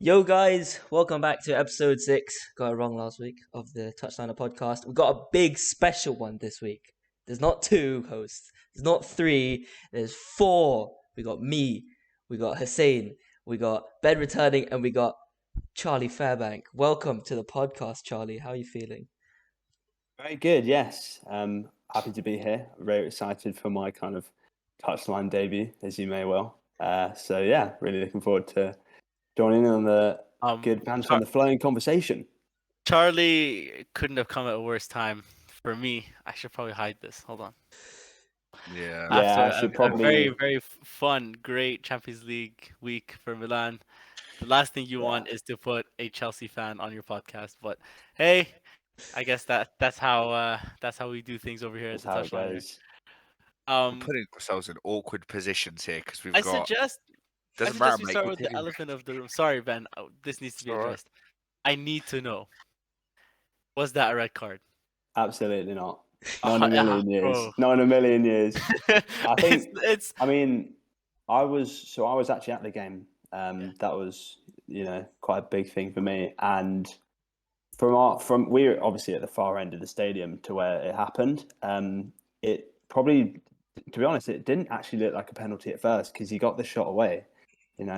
Yo, guys, welcome back to episode 6. Got it wrong last week of the Touchliner podcast. We've got a big special one this week. There's not 2 hosts, there's not 3, there's 4. We got me, we got Hussein, we got Ben returning, and we got Charlie Fairbank. Welcome to the podcast, Charlie. How are you feeling? Very good, yes. Happy to be here. Very excited for my kind of touchline debut, as you may well. So yeah, really looking forward to joining in on the good banter and the flowing conversation. Charlie couldn't have come at a worse time for me. I should probably hide this. Hold on. Yeah. After I should a probably. very fun, great Champions League week for Milan, the last thing you want is to put a Chelsea fan on your podcast. But hey, I guess that's how we do things over here at That's the how it Touchliner. goes. We're putting ourselves in awkward positions here because we've got. I suggest we start with the elephant of the room. Sorry, Ben. This needs to be addressed. I need to know. Was that a red card? Absolutely not. Not in a million years. Bro. Not in a million years. I think it's. I mean, I was actually at the game. That was quite a big thing for me. And from we were obviously at the far end of the stadium to where it happened. It probably, to be honest, it didn't actually look like a penalty at first because he got the shot away. I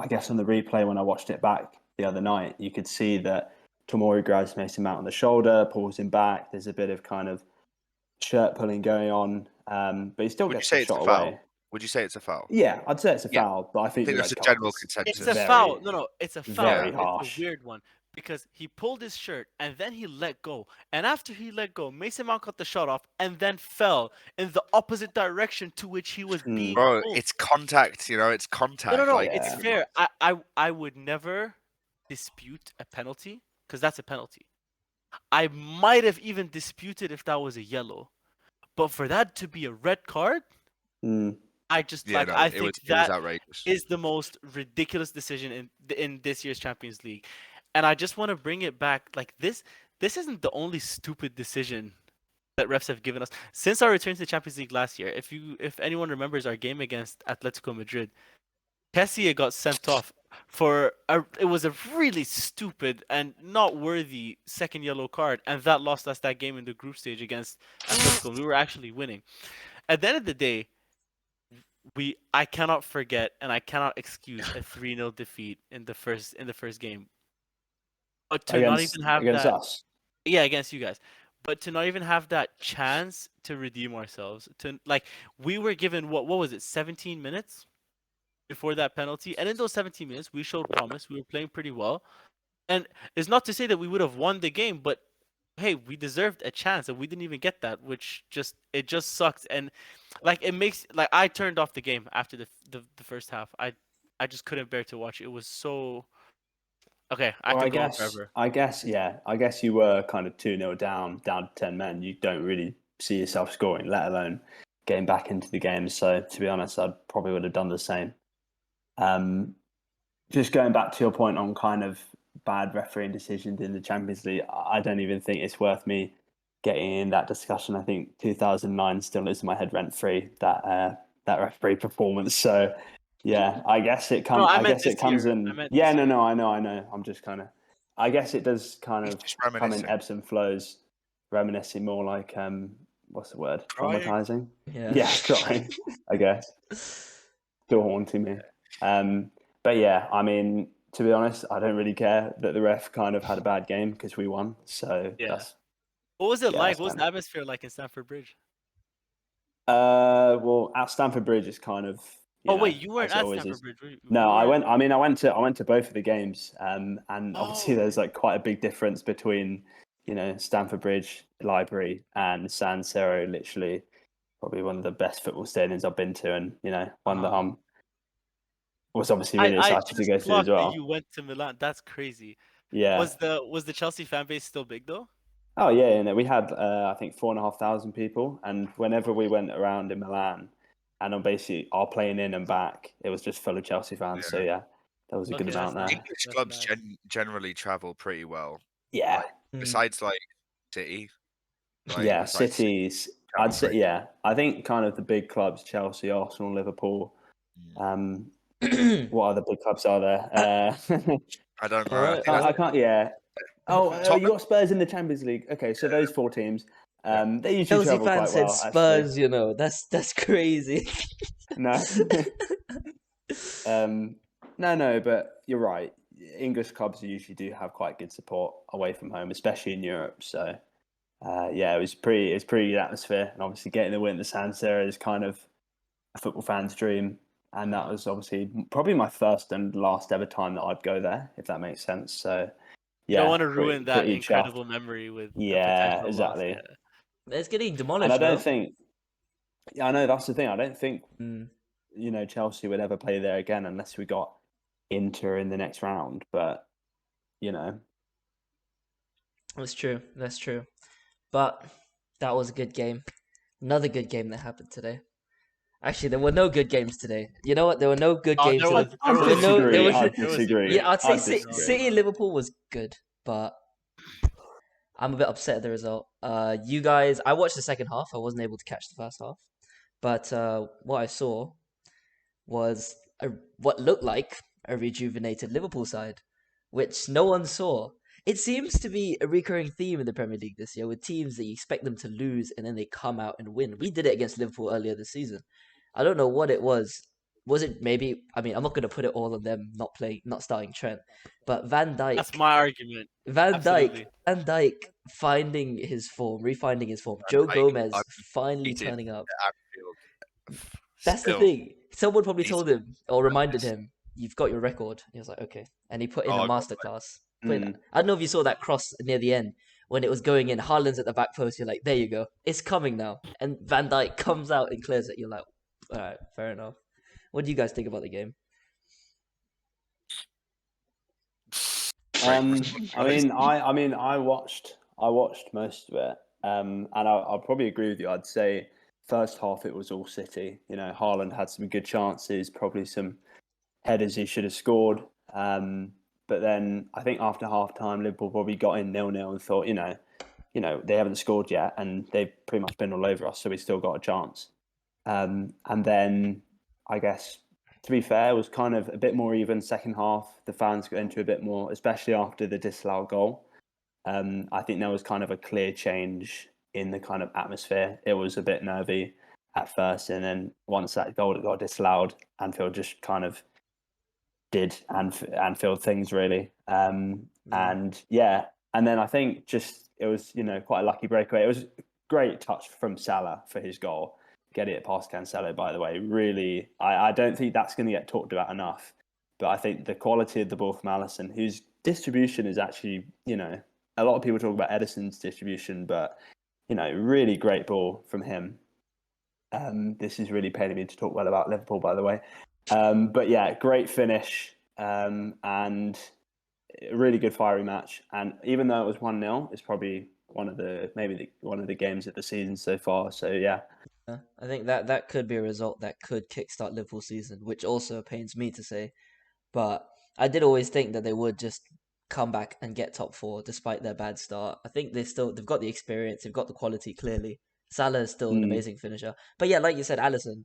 guess on the replay when I watched it back the other night, you could see that Tomori grabs Mason Mount on the shoulder, pulls him back. There's a bit of kind of shirt pulling going on, but he still gets the shot away. Would you say it's a foul? Yeah, I'd say it's a foul, but I think that's a general consensus. It's a foul. No, it's a foul. Very harsh. It's a weird one because he pulled his shirt and then he let go. And after he let go, Mason Mount got the shot off and then fell in the opposite direction to which he was being pulled. It's contact. It's contact. No, it's fair. I would never dispute a penalty because that's a penalty. I might have even disputed if that was a yellow, but for that to be a red card, I think that is the most ridiculous decision in this year's Champions League, and I just want to bring it back. Like this isn't the only stupid decision that refs have given us since our return to the Champions League last year. If anyone remembers our game against Atletico Madrid, Kessie got sent off it was a really stupid and not worthy second yellow card, and that lost us that game in the group stage against Atletico. We were actually winning. At the end of the day, I cannot forget and I cannot excuse a 3-0 defeat in the first game. But to not even have against that, us. Yeah, against you guys. But to not even have that chance to redeem ourselves, we were given what was it, 17 minutes before that penalty, and in those 17 minutes we showed promise. We were playing pretty well, and it's not to say that we would have won the game, but hey, we deserved a chance and we didn't even get that, which just sucks. And it makes I turned off the game after the first half. I just couldn't bear to watch it. It was so okay. I guess you were kind of 2-0 down to 10 men. You don't really see yourself scoring, let alone getting back into the game. So to be honest, I probably would have done the same. Just going back to your point on kind of bad refereeing decisions in the Champions League, I don't even think it's worth me getting in that discussion. I think 2009 still is in my head rent free, that referee performance. So yeah, I guess it comes. I guess it comes in. Yeah, I know. I'm just kind of. I guess it does kind of come in ebbs and flows. Reminiscing more like what's the word? Traumatizing. Yeah, crying. I guess still haunting me. But yeah, I mean, to be honest, I don't really care that the ref kind of had a bad game because we won. So yeah. What was it like? What was the atmosphere like in Stamford Bridge? Well, at Stamford Bridge is kind of. Wait, you weren't at Stamford Bridge. No, I went. I mean, I went to both of the games, and obviously there's quite a big difference between Stamford Bridge Library and San Siro. Literally, probably one of the best football stadiums I've been to, and one that I'm was obviously really excited to go to as well. You went to Milan. That's crazy. Yeah. Was the Chelsea fan base still big though? Oh yeah, we had I think 4,500 people, and whenever we went around in Milan, and on basically our plane in and back, it was just full of Chelsea fans. Yeah. So yeah, there was a good amount there. English clubs generally travel pretty well. Yeah. Besides City. Cities. I'd say I think kind of the big clubs: Chelsea, Arsenal, Liverpool. What other big clubs are there? I don't know. Alright, I think I can't. Yeah. Oh, you Tottenham. got Spurs in the Champions League. Okay, so those 4 teams, they usually Chelsea travel fan quite said well. Actually, Spurs. That's crazy. no, no, but you're right. English clubs usually do have quite good support away from home, especially in Europe. So, yeah, it was pretty good atmosphere, and obviously getting the win at the San Siro is kind of a football fan's dream. And that was obviously probably my first and last ever time that I'd go there, if that makes sense. So, You don't yeah, want to ruin that pretty incredible chuffed. memory with a Yeah, potential loss. exactly. Yeah. It's getting And demolished, I don't no? think, yeah, I know that's the thing. I don't think, Mm, Chelsea would ever play there again unless we got Inter in the next round. But, that's true. That's true. But that was a good game. Another good game that happened today. Actually, there were no good games today. You know what? There were no good Oh, games. there today. was, I'd there was, disagree. there was, I'd there was a disagree. great Yeah, I'd say I'd City, disagree. City and Liverpool was good, but I'm a bit upset at the result. You guys, I watched the second half. I wasn't able to catch the first half, but what I saw was what looked like a rejuvenated Liverpool side, which no one saw. It seems to be a recurring theme in the Premier League this year with teams that you expect them to lose and then they come out and win. We did it against Liverpool earlier this season. I don't know what it was. Was it maybe? I mean, I'm not going to put it all on them not starting Trent, but Van Dijk. That's my argument. Van Absolutely. Dijk, Van Dijk finding his form, refinding his form. Van Joe Dijk, Gomez I'm finally defeated turning up. at Anfield. That's the Still, thing. Someone probably he's told him or reminded horrendous. him, "You've got your record." He was like, "Okay," and he put in Oh, a I got masterclass. Mm. I don't know if you saw that cross near the end when it was going in. Haaland's at the back post. You're like, "There you go. It's coming now." And Van Dijk comes out and clears it. You're like, "All right, fair enough." What do you guys think about the game? great. I mean, I watched most of it, and I'll probably agree with you. I'd say first half it was all City. Haaland had some good chances, probably some headers he should have scored. But then I think after half time, Liverpool probably got in 0-0 and thought, they haven't scored yet, and they've pretty much been all over us, so we still got a chance. And then I guess, to be fair, it was kind of a bit more even second half. The fans got into a bit more, especially after the disallowed goal. I think there was kind of a clear change in the kind of atmosphere. It was a bit nervy at first, and then once that goal got disallowed, Anfield just kind of did Anfield things really. And yeah, and then I think just it was quite a lucky breakaway. It was a great touch from Salah for his goal. Get it past Cancelo, by the way. Really, I don't think that's going to get talked about enough. But I think the quality of the ball from Alisson, whose distribution is actually, a lot of people talk about Edison's distribution, but, really great ball from him. This is really paying me to talk well about Liverpool, by the way. But yeah, great finish and a really good fiery match. And even though it was 1-0, it's probably one of the games of the season so far. So yeah. I think that could be a result that could kickstart Liverpool's season, which also pains me to say. But I did always think that they would just come back and get top 4 despite their bad start. I think they've got the experience, they've got the quality clearly. Salah is still an amazing finisher. But yeah, like you said, Alisson.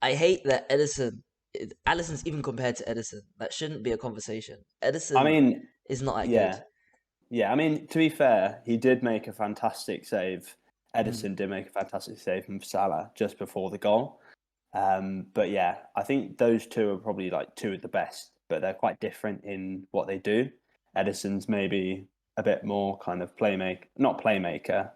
I hate that Alisson's even compared to Edison. That shouldn't be a conversation. Edison is not that good. Yeah, I mean, to be fair, he did make a fantastic save. Edison did make a fantastic save from Salah just before the goal. But yeah, I think those two are probably like two of the best, but they're quite different in what they do. Edison's maybe a bit more kind of not playmaker.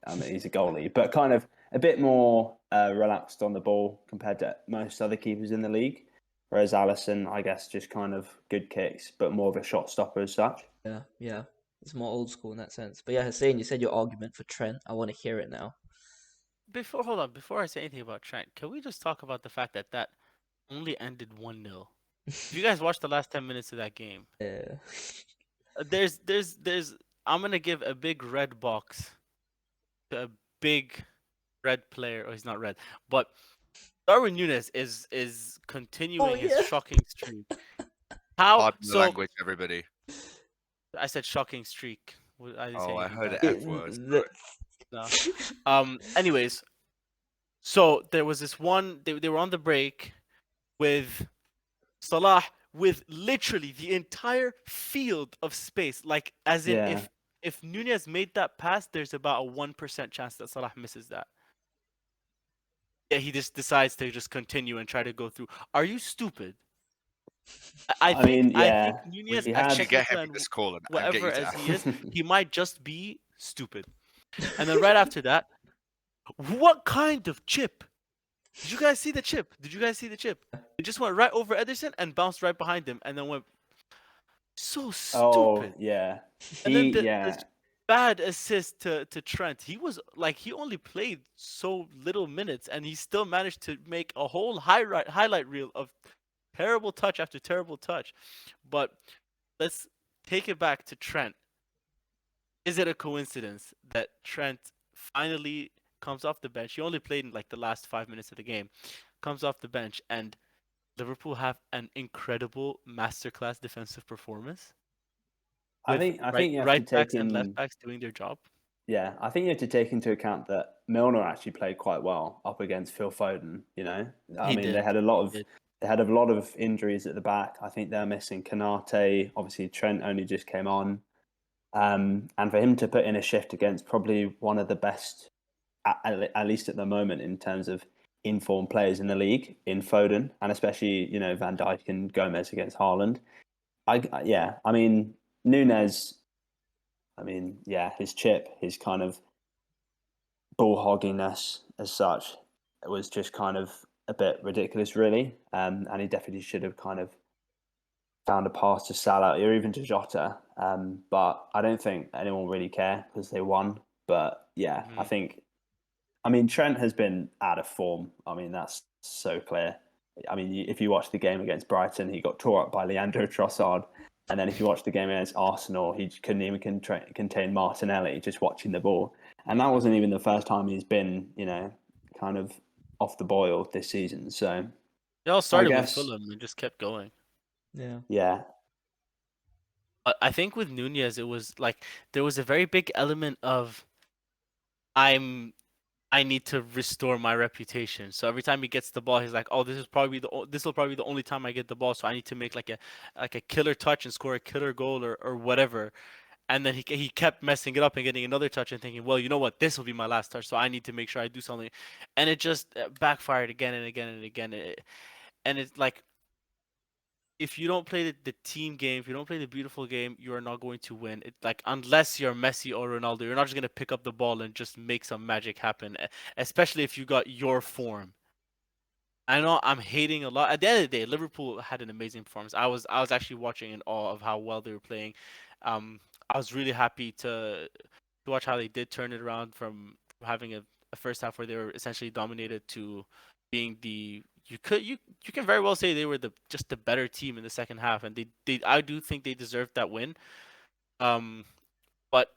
I mean, he's a goalie, but kind of a bit more relaxed on the ball compared to most other keepers in the league. Whereas Alisson, I guess, just kind of good kicks, but more of a shot stopper as such. Yeah. It's more old school in that sense. But yeah, Hussein, you said your argument for Trent. I want to hear it now. Hold on. Before I say anything about Trent, can we just talk about the fact that only ended 1-0? If you guys watched the last 10 minutes of that game, Yeah. there's I'm gonna give a big red box to a big red player. Oh, he's not red, but Darwin Núñez is continuing his shocking streak. Pardon the language, everybody. I said shocking streak. I didn't say I anything heard bad. it F words. No. Anyways, so there was this one. They were on the break with Salah with literally the entire field of space. Like, as in, Yeah. if Nunez made that pass, there's about a 1% chance that Salah misses that. Yeah, he just decides to just continue and try to go through. Are you stupid? I mean, I yeah, think Nunez, he as had. Actually, get him technical in and this call and get whatever you as down. he is, he might just be stupid. And then right after that, what kind of chip? Did you guys see the chip? Did you guys see the chip? It just went right over Ederson and bounced right behind him, and then went so Oh stupid. yeah, And then the yeah. bad assist to Trent. He was like, he only played so little minutes, and he still managed to make a whole highlight reel of terrible touch after terrible touch. But let's take it back to Trent. Is it a coincidence that Trent finally comes off the bench? He only played in like the last 5 minutes of the game. Comes off the bench, and Liverpool have an incredible masterclass defensive performance I with think you have to right take backs and left in. backs doing their job. Yeah, I think you have to take into account that Milner actually played quite well up against Phil Foden. You know, I He mean, did. they had a lot of He did. they had a lot of injuries at the back. I think they're missing Kanate. Obviously, Trent only just came on, and for him to put in a shift against probably one of the best, at least at the moment, in terms of informed players in the league, in Foden, and especially Van Dijk and Gomez against Haaland. I mean Nunes. I mean, yeah, his chip, his kind of ball hogginess as such, it was just kind of a bit ridiculous, really. And he definitely should have kind of found a pass to Salah or even to Jota. But I don't think anyone really care because they won. But yeah, Mhm. I mean, Trent has been out of form. I mean, that's so clear. I mean, if you watch the game against Brighton, he got tore up by Leandro Trossard. And then if you watch the game against Arsenal, he couldn't even contain Martinelli just watching the ball. And that wasn't even the first time he's been, kind of off the boil this season. So It all I started with guess, Fulham and just kept going. Yeah. yeah, But I think with Nunez, it was like there was a very big element of I'm I need to restore my reputation. So every time he gets the ball, he's like, "Oh, this will probably be the only time I get the ball. So I need to make like a killer touch and score a killer goal or whatever." And then he kept messing it up and getting another touch and thinking, "Well, you know what? This will be my last touch. So I need to make sure I do something." And it just backfired again and again and again. And it's like, if you don't play the team game, if you don't play the beautiful game, you are not going to win. It, like, unless you're Messi or Ronaldo, you're not just gonna pick up the ball and just make some magic happen. Especially if you got your form. I know I'm hating a lot. At the end of the day, Liverpool had an amazing performance. I was actually watching in awe of how well they were playing. I was really happy to watch how they did turn it around from having a first half where they were essentially dominated to being the you can very well say they were just the better team in the second half, and they I do think they deserved that win. Um, but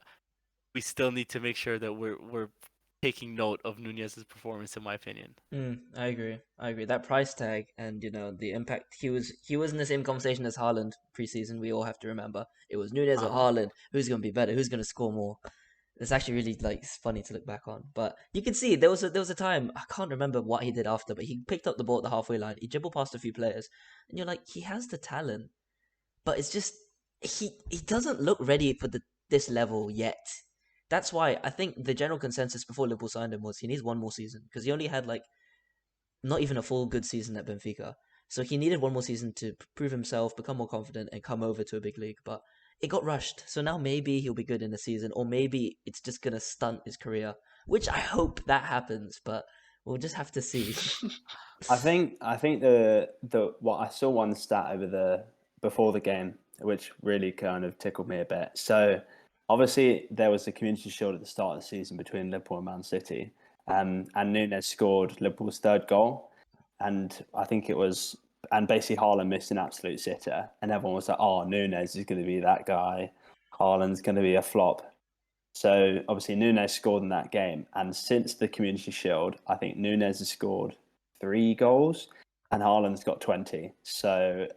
we still need to make sure that we're taking note of Nunez's performance, in my opinion. I agree. I agree. That price tag and the impact he was in the same conversation as Haaland preseason. We all have to remember it was Nunez or Uh-huh. Haaland. Who's gonna be better? Who's gonna score more? It's actually really like funny to look back on. But you can see there was a time I can't remember what he did after, but he picked up the ball at the halfway line. He dribbled past a few players, and you're like, he has the talent, but it's just he doesn't look ready for this level yet. That's why I think the general consensus before Liverpool signed him was he needs one more season because he only had like not even a full good season at Benfica. So he needed one more season to prove himself, become more confident, and come over to a big league. But it got rushed. So now maybe he'll be good in a season, or maybe it's just gonna stunt his career, which I hope that happens. But we'll just have to see. I think the what I saw one stat before the game, which really kind of tickled me a bit. So obviously there was the Community Shield at the start of the season between Liverpool and Man City, and Nunes scored Liverpool's third goal, and I think it was, and basically Haaland missed an absolute sitter, and everyone was like, "Oh, Nunes is going to be that guy. Haaland's going to be a flop." So obviously Nunes scored in that game, and since the Community Shield, I think Nunes has scored 3 goals, and Haaland's got 20. So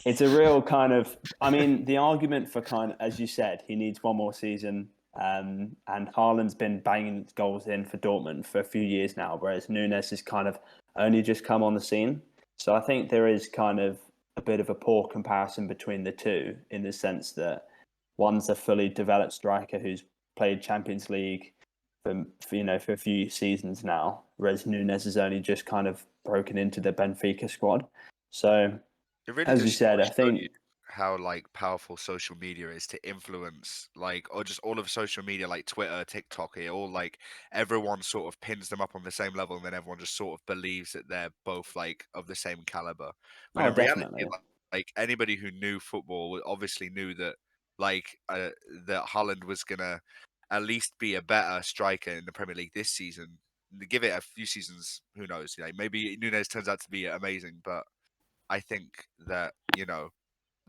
it's a real kind of. I mean, the argument for kind of, as you said, he needs one more season, and Haaland's been banging goals in for Dortmund for a few years now, whereas Nunes has kind of only just come on the scene. So I think there is kind of a bit of a poor comparison between the two in the sense that one's a fully developed striker who's played Champions League for a few seasons now, whereas Nunes has only just kind of broken into the Benfica squad. So, It really as you just said, I shows think you how like powerful social media is to influence, like, or just all of social media, like Twitter, TikTok, it all like everyone sort of pins them up on the same level, and then everyone just sort of believes that they're both like of the same caliber. When in reality, definitely. like anybody who knew football obviously knew that like that Haaland was gonna at least be a better striker in the Premier League this season. Give it a few seasons, who knows? Like maybe Nunes turns out to be amazing, but I think that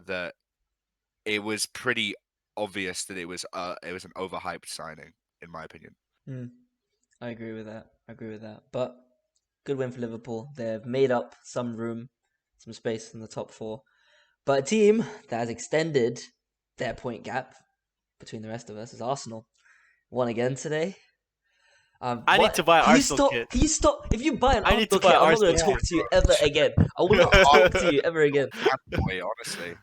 that it was pretty obvious that it was an overhyped signing, in my opinion. I agree with that. But good win for Liverpool. They've made up some room, some space in the top four. But a team that has extended their point gap between the rest of us is Arsenal. Won again today. I need to buy an Arsenal kit. Can you stop? If you buy an I need Arsenal to buy kit, I'm not Arsenal going to talk kit. to you ever again. I will not talk to you ever again. Boy, honestly,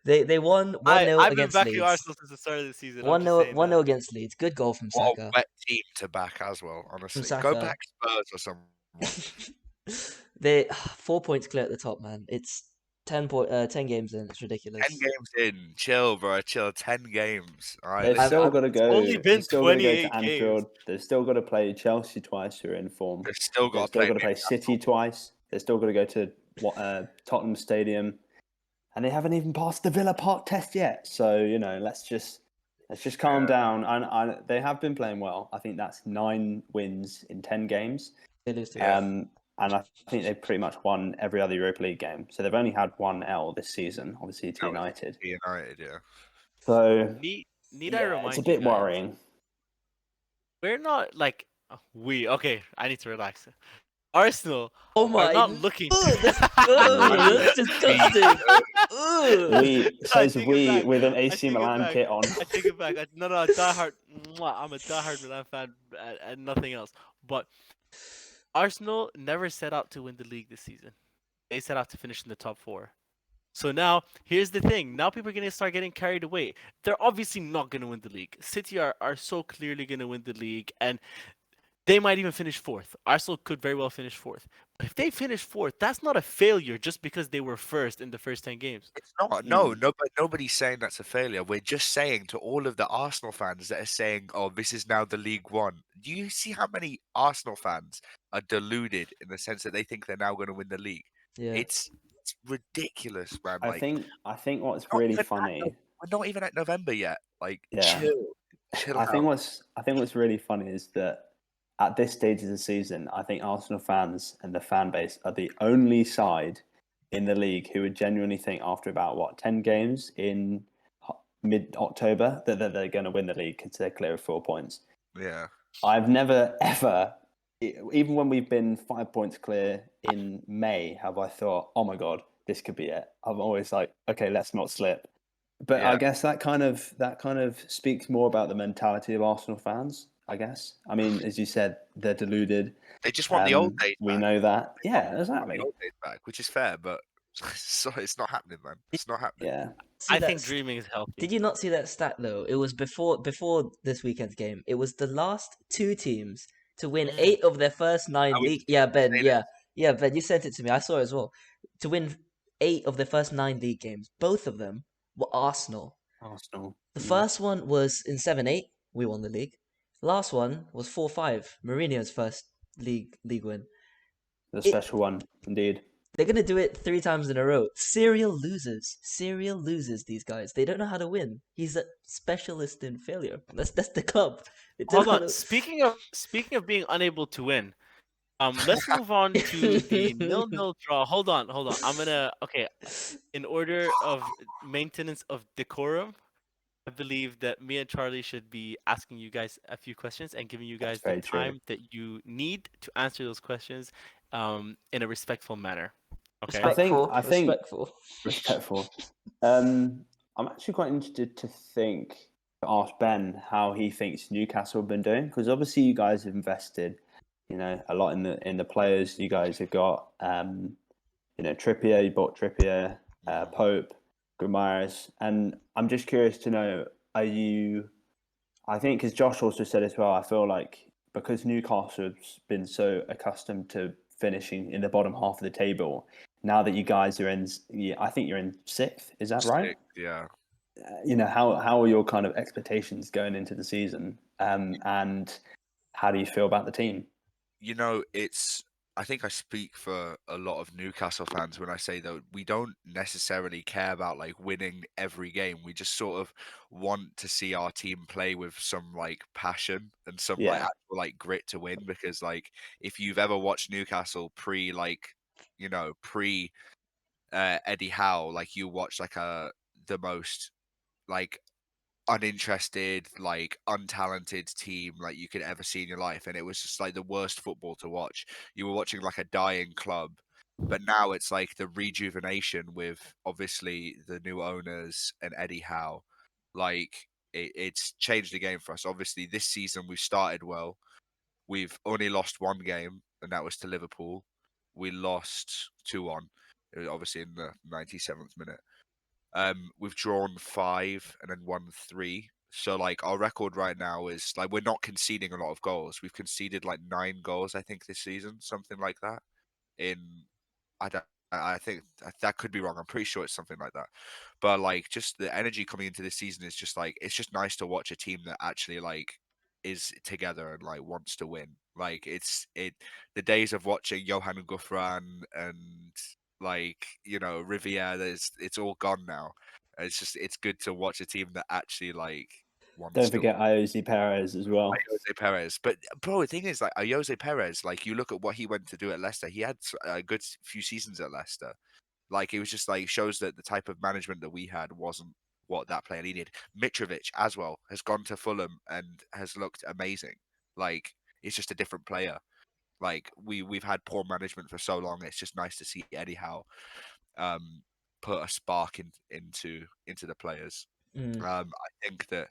They won 1-0 I've been against backing Leeds. Arsenal since the start of the season. 1-0 against Leeds. Good goal from what Saka. a wet team to back as well. Honestly, go Saka. back Spurs or someone. They 4 points clear at the top, man. It's 10 games in. It's ridiculous. 10 games in, chill, bro, chill. 10 games. All right, they've still got to go. only been They've still got to go 28 to Anfield. They've still got to play Chelsea twice, who are in form. they've still They've got still got to to play City twice. They've still got to go to Tottenham Stadium, and they haven't even passed the Villa Park test yet. So let's just calm down. And they have been playing well. I think that's 9 wins in 10 games. They lose to And I think they've pretty much won every other Europa League game. So they've only had 1 L this season, obviously to United. United, yeah. So I remind it's a bit you guys, worrying. We're not like okay. I need to relax. Arsenal Oh my! are not looking. That's disgusting. We with an AC Milan kit on. I take it back. No, diehard. I'm a diehard Milan fan and nothing else. But Arsenal never set out to win the league this season. They set out to finish in the top 4. So now, here's the thing. Now people are going to start getting carried away. They're obviously not going to win the league. City are so clearly going to win the league, and they might even finish 4th. Arsenal could very well finish 4th. But if they finish 4th, that's not a failure just because they were first in the first 10 games. It's not. No, but nobody's saying that's a failure. We're just saying to all of the Arsenal fans that are saying, "Oh, this is now the League One." Do you see how many Arsenal fans are deluded in the sense that they think they're now going to win the league? Yeah. It's ridiculous, man. I think what's really funny. We're not even at November yet. Like, Yeah. chill I out. think what's really funny is that at this stage of the season, I think Arsenal fans and the fan base are the only side in the league who would genuinely think after about 10 games in mid-October that they're going to win the league because they're clear of 4 points. Yeah. I've never ever, even when we've been 5 points clear in May, have I thought, oh my God, this could be it. I'm always like, okay, let's not slip. But Yeah. I guess that kind of speaks more about the mentality of Arsenal fans, I guess. I mean, as you said, they're deluded. They just want the old days We back. know that. Yeah, They want exactly. the old days back, which is fair, but it's not happening, man. It's not happening. Yeah. I think dreaming is healthy. Did you not see that stat though? It was before this weekend's game. It was the last 2 teams to win 8 of their first 9 league. Yeah, Ben. Yeah, Ben. You sent it to me. I saw it as well. To win 8 of their first 9 league games, both of them were Arsenal. The first one was in 7-8. We won the league. Last one was 4-5. Mourinho's first league win. The special one, indeed. They're gonna do it 3 times in a row. Serial losers. These guys. They don't know how to win. He's a specialist in failure. That's the club. Hold on. Speaking of being unable to win, let's move on to the 0-0 draw. Hold on. I'm gonna in order of maintenance of decorum, I believe that me and Charlie should be asking you guys a few questions and giving you guys the time that you need to answer those questions in a respectful manner. Okay. I think respectful. I'm actually quite interested to ask Ben how he thinks Newcastle have been doing, because obviously you guys have invested, a lot in the players. You guys have got, Trippier, you bought Trippier, Pope, Guimaraes, and I'm just curious to know, I think, as Josh also said as well, I feel like because Newcastle's been so accustomed to finishing in the bottom half of the table, now that you guys are in, I think you're in 6th, is that right? Yeah. How are your kind of expectations going into the season, and how do you feel about the team? I think I speak for a lot of Newcastle fans when I say that we don't necessarily care about like winning every game. We just sort of want to see our team play with some like passion and some like Yeah. actual like grit to win. Because like if you've ever watched Newcastle pre Eddie Howe, like you watch like the most like uninterested, like untalented team like you could ever see in your life, and it was just like the worst football to watch. You were watching like a dying club, but now it's like the rejuvenation with obviously the new owners and Eddie Howe. Like it's changed the game for us. Obviously, this season we've started well. We've only lost one game, and that was to Liverpool. We lost 2-1, obviously in the 97th minute. We've drawn 5 and then won 3. So like our record right now is like we're not conceding a lot of goals. We've conceded like 9 goals, I think, this season, something like that. I don't. I think that could be wrong. I'm pretty sure it's something like that. But like, just the energy coming into this season is just like it's just nice to watch a team that actually like is together and like wants to win. Like the days of watching Johan Gouffran and like Riviere, it's all gone now. It's good to watch a team that actually like wants Don't to forget Jose Perez as well. Jose Perez. But bro, the thing is, like Jose Perez, like you look at what he went to do at Leicester. He had a good few seasons at Leicester. Like it was just like shows that the type of management that we had wasn't what that player needed. Mitrovic as well has gone to Fulham and has looked amazing. Like it's just a different player. Like we've had poor management for so long. It's just nice to see Eddie Howe put a spark into the players. I think that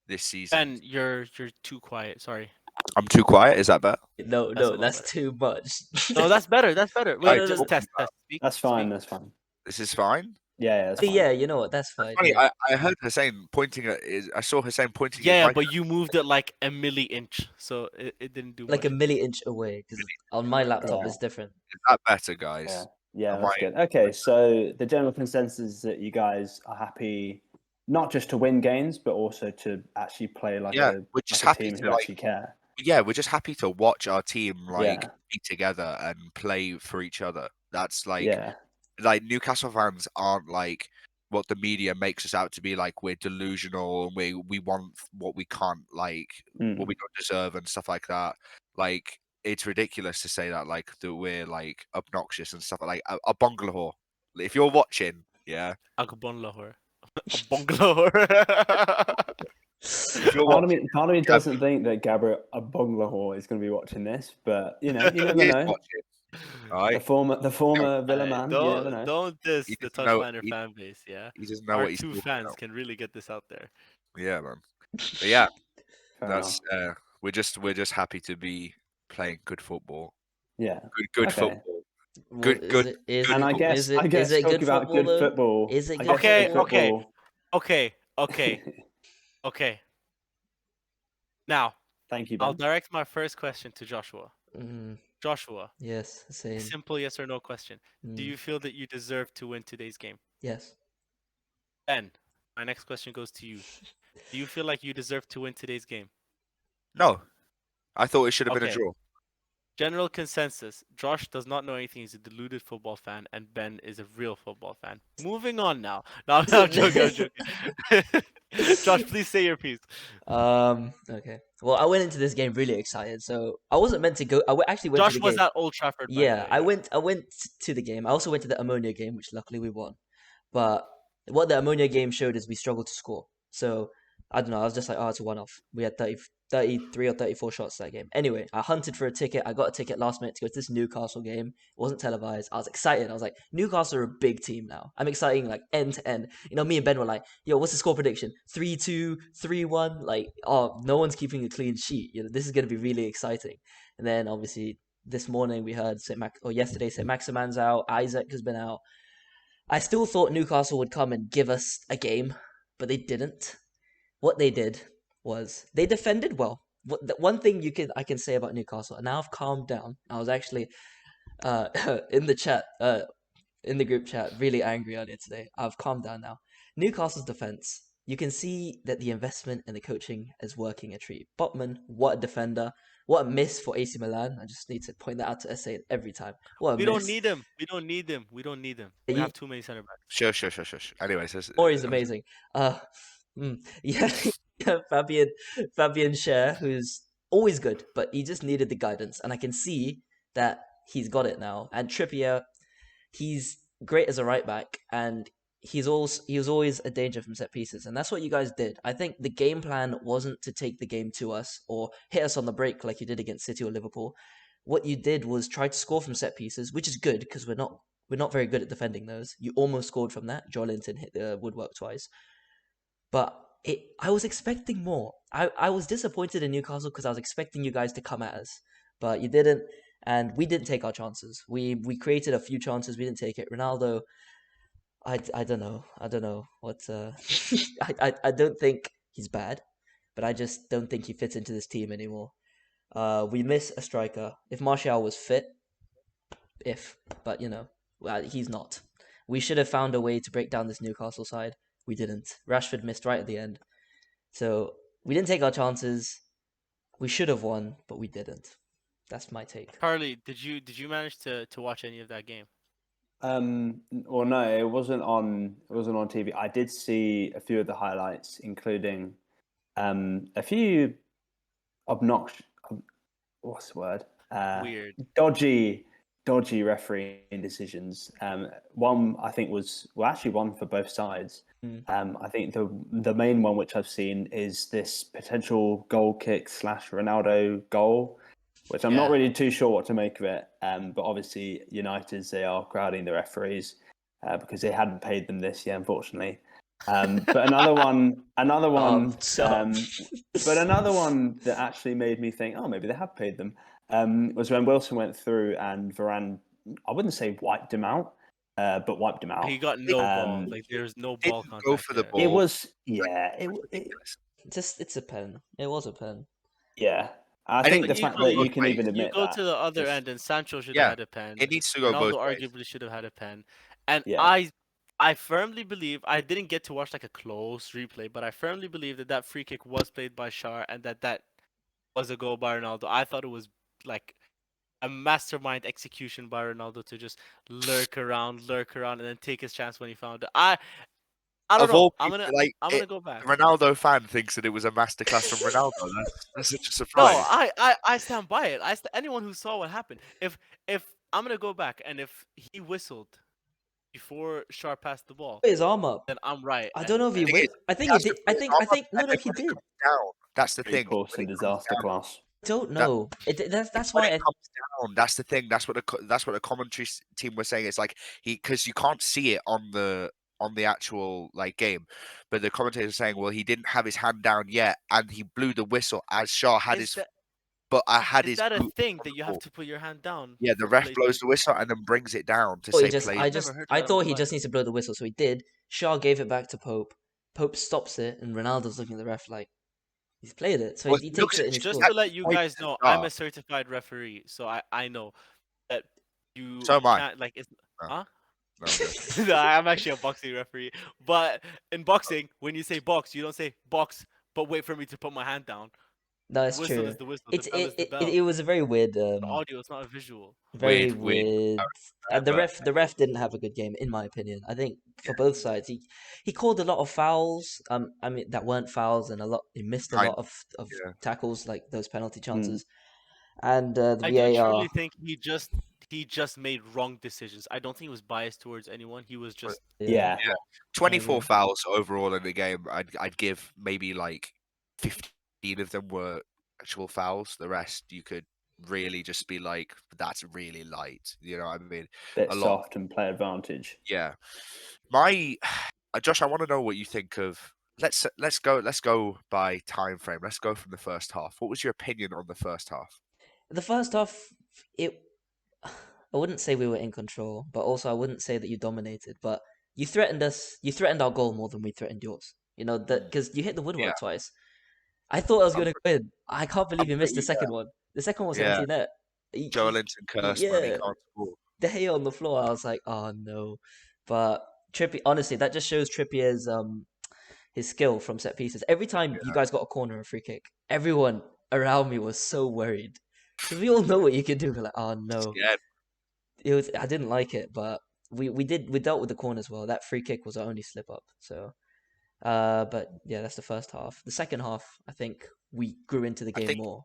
this season. Ben, you're too quiet. Sorry. I'm too quiet. Is that better? No, That's a lot that's better. too much. No, that's better. That's better. No, Wait, no, just no. test. Speak. That's fine. Speak. That's fine. This is fine. Yeah, that's fine. Yeah, you know what? That's fine. Funny, Yeah. I heard Hussein pointing at. I saw Hussein pointing. Yeah, his but you moved it like a milli-inch, so it didn't do Like much. a milli-inch away, because on my laptop Yeah. it's different. Is that better, guys? Yeah, Am that's I- good. Okay, so the general consensus is that you guys are happy not just to win games, but also to actually play like Yeah, a, we're just like a happy team to, who like- actually care. Yeah, we're just happy to watch our team like Yeah. be together and play for each other. That's like Yeah, like Newcastle fans aren't like what the media makes us out to be. Like we're delusional and we want what we can't, like what we don't deserve and stuff like that. Like it's ridiculous to say that, like that we're like obnoxious and stuff like a bungalow. If you're watching, yeah, Agbon Lahore. A bungalow. if you're part watching, of me doesn't think that Gabriel Abonglahor is going to be watching this, but you never he is know. watching, all right? The former Villa man, you never know. Don't diss He the doesn't know- Touchliner he- fan base, yeah? He doesn't know Our what he's two talking fans about. can really get this out there. Yeah, man. But yeah, Fair that's enough. we're just happy to be playing good football. Yeah. Good Okay. football. Well, Good- is good- it, is good And I it, football. guess is it, is it talking good about football good though? football. Is it I good guess good football? football. Okay. Now, Thank you, I'll Ben. direct my first question to Joshua. Mm, Joshua, yes, same. simple yes or no question. Do Mm, you feel that you deserve to win today's game? yes. Ben, my next question goes to you. Do you feel like you deserve to win today's game? No, I thought it should have been a Okay. draw. General consensus. Josh does not know anything. He's a deluded football fan, and Ben is a real football fan. Moving on now. No, I'm joking. Josh, please say your piece. Okay. Well, I went into this game really excited, so I wasn't meant to go. Actually went Josh to the was game. at Old Trafford, by the Yeah, way. I went to the game. I also went to the Ammonia game, which luckily we won. But what the Ammonia game showed is we struggled to score. So I don't know. I was just like, oh, it's a one-off. We had 33 or 34 shots that game. Anyway, I hunted for a ticket. I got a ticket last minute to go to this Newcastle game. It wasn't televised. I was excited. I was like, Newcastle are a big team now. I'm excited like end to end. You know, me and Ben were like, yo, what's the score prediction? 3-2, 3-1. Like, oh, no one's keeping a clean sheet. You know, this is gonna be really exciting. And then obviously this morning we heard yesterday St. Maximan's out, Isaac has been out. I still thought Newcastle would come and give us a game, but they didn't. What they did was they defended well. One thing I can say about Newcastle, and now I've calmed down. I was actually in the chat, in the group chat, really angry earlier today. I've calmed down now. Newcastle's defense, you can see that the investment and the coaching is working a treat. Botman, what a defender. What a miss for AC Milan. I just need to point that out to SA every time. What a We miss. don't need him. We don't need him. We don't need him. We have too many center backs. Sure. Anyways, Mori's amazing. Yeah, Fabian Schär, who's always good, but he just needed the guidance, and I can see that he's got it now. And Trippier, he's great as a right back, and he was always a danger from set pieces, and that's what you guys did. I think the game plan wasn't to take the game to us or hit us on the break like you did against City or Liverpool. What you did was try to score from set pieces, which is good because we're not very good at defending those. You almost scored from that. Joelinton hit the woodwork twice. But I was expecting more. I was disappointed in Newcastle because I was expecting you guys to come at us. But you didn't, and we didn't take our chances. We created a few chances, we didn't take it. Ronaldo, I don't know. I don't know what I don't think he's bad, but I just don't think he fits into this team anymore. We miss a striker. If Martial was fit, but he's not. We should have found a way to break down this Newcastle side. We didn't. Rashford missed right at the end. So we didn't take our chances. We should have won, but we didn't. That's my take. Carly, did you manage to watch any of that game? Well, no, it wasn't on TV. I did see a few of the highlights, including a few obnoxious, what's the word? Weird. Dodgy refereeing decisions. One I think was actually one for both sides. I think the main one which I've seen is this potential goal kick / Ronaldo goal, which I'm not really too sure what to make of it. But obviously United, they are crowding the referees because they hadn't paid them this year, unfortunately. But another one that actually made me think, oh, maybe they have paid them, was when Wilson went through and Varane, I wouldn't say wiped him out, but wiped him out. He got no ball. Like there's no ball contact. Go for the ball. It was, it's a pen. It was a pen. Yeah. I think the fact that you can even admit you go to the other end, and Sancho should have had a pen. It needs to go both ways. Arguably should have had a pen, and I firmly believe, I didn't get to watch like a close replay, but I firmly believe that free kick was played by Schär and that was a goal by Ronaldo. I thought it was like a mastermind execution by Ronaldo to just lurk around, and then take his chance when he found it. I don't know. I'm gonna go back. Ronaldo fan thinks that it was a masterclass from Ronaldo. That's such a surprise. No, I stand by it. Anyone who saw what happened, if I'm gonna go back, and if he whistled before Schär passed the ball, Put his arm up. then I'm right. I don't know if he did. I think he did. I think no, he did. That's the thing. Course in disaster class. I don't know. That's why it comes down. That's the thing. That's what the commentary team was saying. It's like because you can't see it on the actual game, but the commentators are saying, well, he didn't have his hand down yet, and he blew the whistle as Schär had his. But I had his. Is that a thing that you have to put your hand down? Yeah, the ref blows the whistle and then brings it down to say play. I thought he just needs to blow the whistle, so he did. Schär gave it back to Pope. Pope stops it, and Ronaldo's looking at the ref like he's played it. So he takes it in his just to let you guys know, I'm a certified referee, so I know that you. So am I. Can't, like, it's, huh? No, I'm actually a boxing referee, but in boxing, when you say box, you don't say box, but wait for me to put my hand down. No, it's whistle true. Is the whistle. It was a very weird. The audio, it's not a visual. Very weird. The ref didn't have a good game, in my opinion. I think for both sides, he called a lot of fouls. I mean that weren't fouls, and he missed a lot of tackles, like those penalty chances. And the VAR. I truly think he just made wrong decisions. I don't think he was biased towards anyone. He was just 24 fouls overall in the game. I'd give maybe like 15 of them were actual fouls. The rest you could really just be like, that's really light. You know what I mean? Bit soft and play advantage. Yeah. Josh, I want to know what you think of. Let's go by time frame. Let's go from the first half. What was your opinion on the first half? The first half, it. I wouldn't say we were in control, but also I wouldn't say that you dominated. But you threatened us. You threatened our goal more than we threatened yours. You know that because you hit the Yeah, woodwork twice. I thought I was I'm, gonna win. I can't I'm believe you missed the pretty. second one. The second one was Yeah, empty net. Joe Linton cursed, man. He Yeah, can't score. De Gea on the floor. I was like, oh no. But Trippier, honestly, that just shows Trippier's his skill from set pieces. Every time you guys got a corner or free kick, everyone around me was so worried because we all know what you can do. We're like, oh no, Scared. I didn't like it, but we dealt with the corners well. That free kick was our only slip up. So but yeah, that's the first half. The second half, I think we grew into the I game think. more.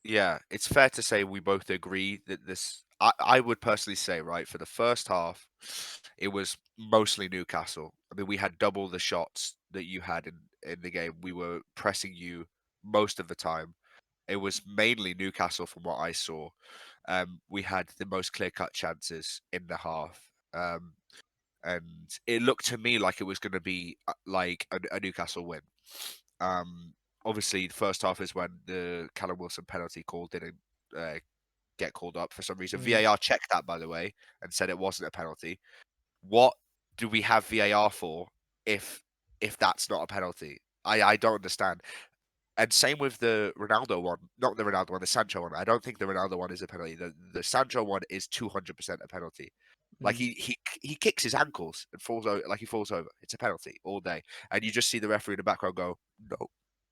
Yeah, it's fair to say we both agree that this. I would personally say, right, for the first half, it was mostly Newcastle. I mean, we had double the shots that you had in the game. We were pressing you most of the time. It was mainly Newcastle from what I saw. We had the most clear-cut chances in the half. And it looked to me like it was going to be like a Newcastle win. Obviously, the first half is when the Callum Wilson penalty call didn't uh, get called up for some reason. Mm. VAR checked that, by the way, and said it wasn't a penalty. What do we have VAR for if that's not a penalty? I don't understand. And same with the Ronaldo one, not the Ronaldo one, the Sancho one. I don't think the Ronaldo one is a penalty. The Sancho one is 200% a penalty. Like Mm. he kicks his ankles and falls over, like he falls over. It's a penalty all day, and you just see the referee in the background go, no,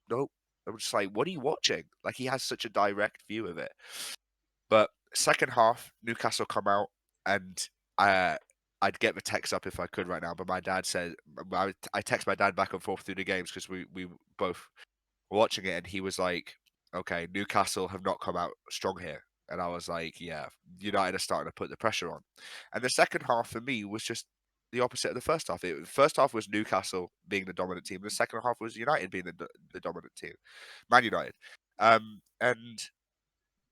no. I'm just like, what are you watching? Like he has such a direct view of it. But second half, Newcastle come out, and I'd get the text up if I could right now. But my dad said I text my dad back and forth through the games because we both were watching it, and he was like, "Okay, Newcastle have not come out strong here." And I was like, "Yeah, United are starting to put the pressure on." And the second half for me was just the opposite of the first half. The first half was Newcastle being the dominant team. The second half was United being the dominant team, Man United. And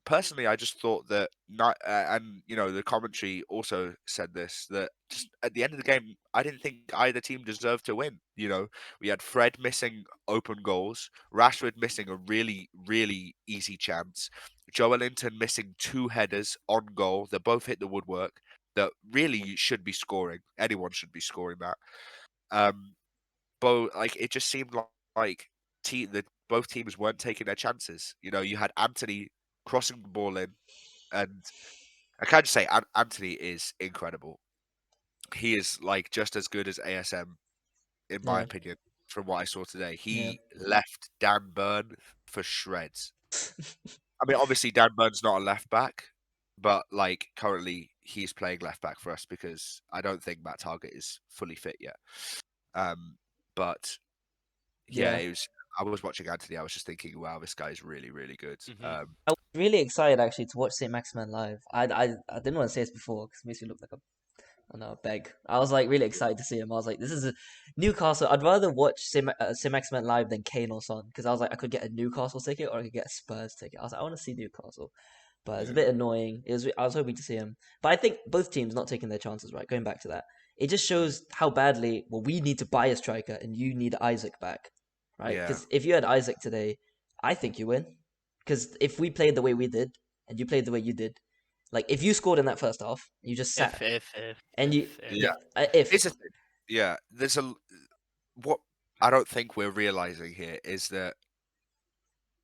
personally, I just thought that not, and the commentary also said this, that just at the end of the game, I didn't think either team deserved to win. We had Fred missing open goals, Rashford missing a really, really easy chance, Joelinton missing two headers on goal that both hit the woodwork that really should be scoring. Anyone should be scoring that. Um, but like it just seemed like both teams weren't taking their chances. You had Anthony crossing the ball in, and I can just say Anthony is incredible. He is like just as good as ASM in my Yeah, opinion. From what I saw today, yeah, he left Dan Burn for shreds. I mean, obviously Dan Burn's not a left back, but like currently he's playing left back for us because I don't think Matt Target is fully fit yet. But yeah, yeah. I was watching Anthony. I was just thinking, wow, this guy's really, really good. Hmm. I was really excited actually to watch Saint Maximin live. I didn't want to say this before because it makes me look like a I know, beg. I was like really excited to see him. I was like, this is a Newcastle. I'd rather watch Sim Maximin live than Kane or Son because I was like, I could get a Newcastle ticket or I could get a Spurs ticket. I was like, I want to see Newcastle, but it's a Yeah, bit annoying. I was hoping to see him, but I think both teams not taking their chances. Right, going back to that, it just shows how badly. Well, we need to buy a striker, and you need Isaac back, right? yeah, Because if you had Isaac today, I think you win. Because if we played the way we did, and you played the way you did, like if you scored in that first half, you just sat and you yeah. if It's a thing. Yeah, what I don't think we're realizing here is that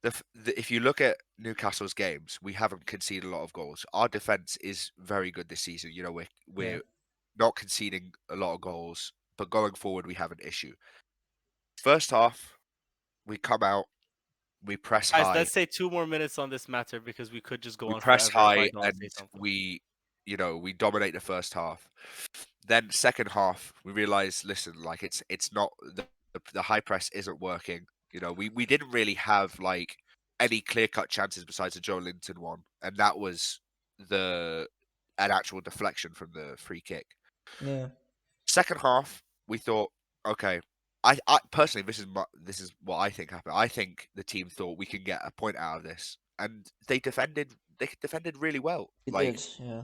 if you look at Newcastle's games, we haven't conceded a lot of goals. Our defense is very good this season. We're yeah we're not conceding a lot of goals, but going forward we have an issue. First half, we come out, we press Guys, high, let's say 2 more minutes on this matter because we could just go we on press forever if I high, don't say and something. we dominate the first half. Then second half, we realize, listen, like it's not the high press isn't working. We didn't really have like any clear cut chances besides the Joe Linton one, and that was the an actual deflection from the free kick. yeah. Second half, we thought, okay. I personally, this is what I think happened. I think the team thought we can get a point out of this, and they defended. They defended really well. You Like did, yeah.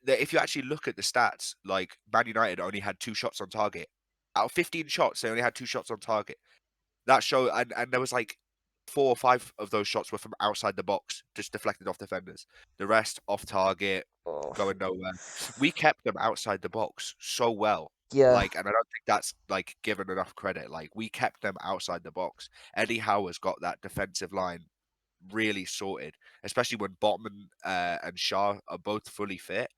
if you actually look at the stats, like Man United only had 2 shots on target. Out of 15 shots, they only had 2 shots on target. That show, and there was like 4 or 5 of those shots were from outside the box, just deflected off defenders. The rest off target, Oh, going nowhere. We kept them outside the box so well. yeah, Like, and I don't think that's like given enough credit. Like, we kept them outside the box. Eddie Howe's got that defensive line really sorted, especially when Botman and Shah are both fully fit.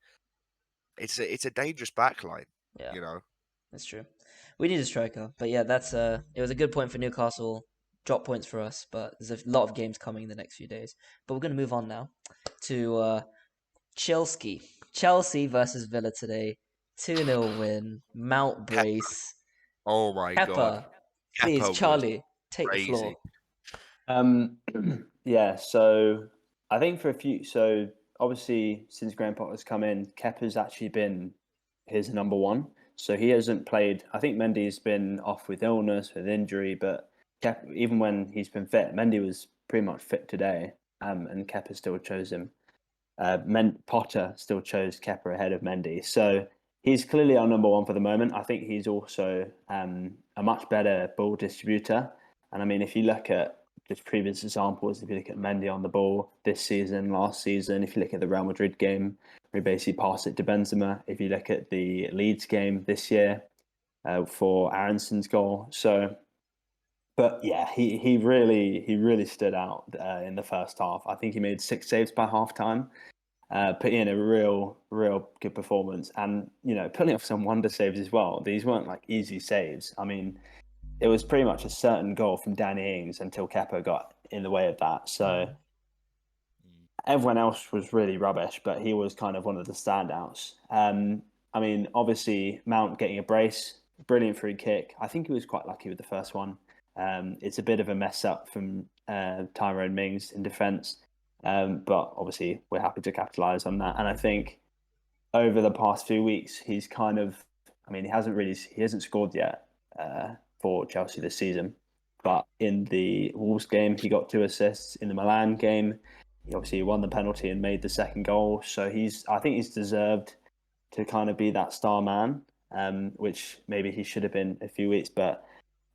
It's a dangerous back line, yeah, you know. that's true. We need a striker, but yeah, that's it was a good point for Newcastle. Drop points for us, but there's a lot of games coming in the next few days. But we're gonna move on now to Chelsea. Chelsea versus Villa today. 2-0 win. Mount Pep, brace. oh my God, Pepper, please, Pepper was Charlie, take the floor. crazy. Yeah, so I think so obviously since Graham Potter's come in, Kepa's actually been his number one. So he hasn't played. I think Mendy's been off with illness, with injury, but even when he's been fit, Mendy was pretty much fit today, and Kepa still chose him. Potter still chose Kepa ahead of Mendy. So he's clearly our number one for the moment. I think he's also a much better ball distributor. And I mean, if you look at just previous examples, if you look at Mendy on the ball this season, last season, if you look at the Real Madrid game, we basically pass it to Benzema. If you look at the Leeds game this year for Aronson's goal. So, but yeah, he really stood out in the first half. I think he made 6 saves by half time. Put in a real good performance, and pulling off some wonder saves as well. These weren't like easy saves. I mean, it was pretty much a certain goal from Danny Ings until Kepa got in the way of that. So everyone else was really rubbish, but he was kind of one of the standouts. I mean, obviously Mount getting a brace, brilliant free kick. I think he was quite lucky with the first one. It's a bit of a mess up from Tyrone Mings in defence. But obviously we're happy to capitalise on that. And I think over the past few weeks, he's kind of, I mean, he hasn't scored yet for Chelsea this season. But in the Wolves game, he got 2 assists. In the Milan game, he obviously won the penalty and made the second goal. So I think he's deserved to kind of be that star man, which maybe he should have been a few weeks. But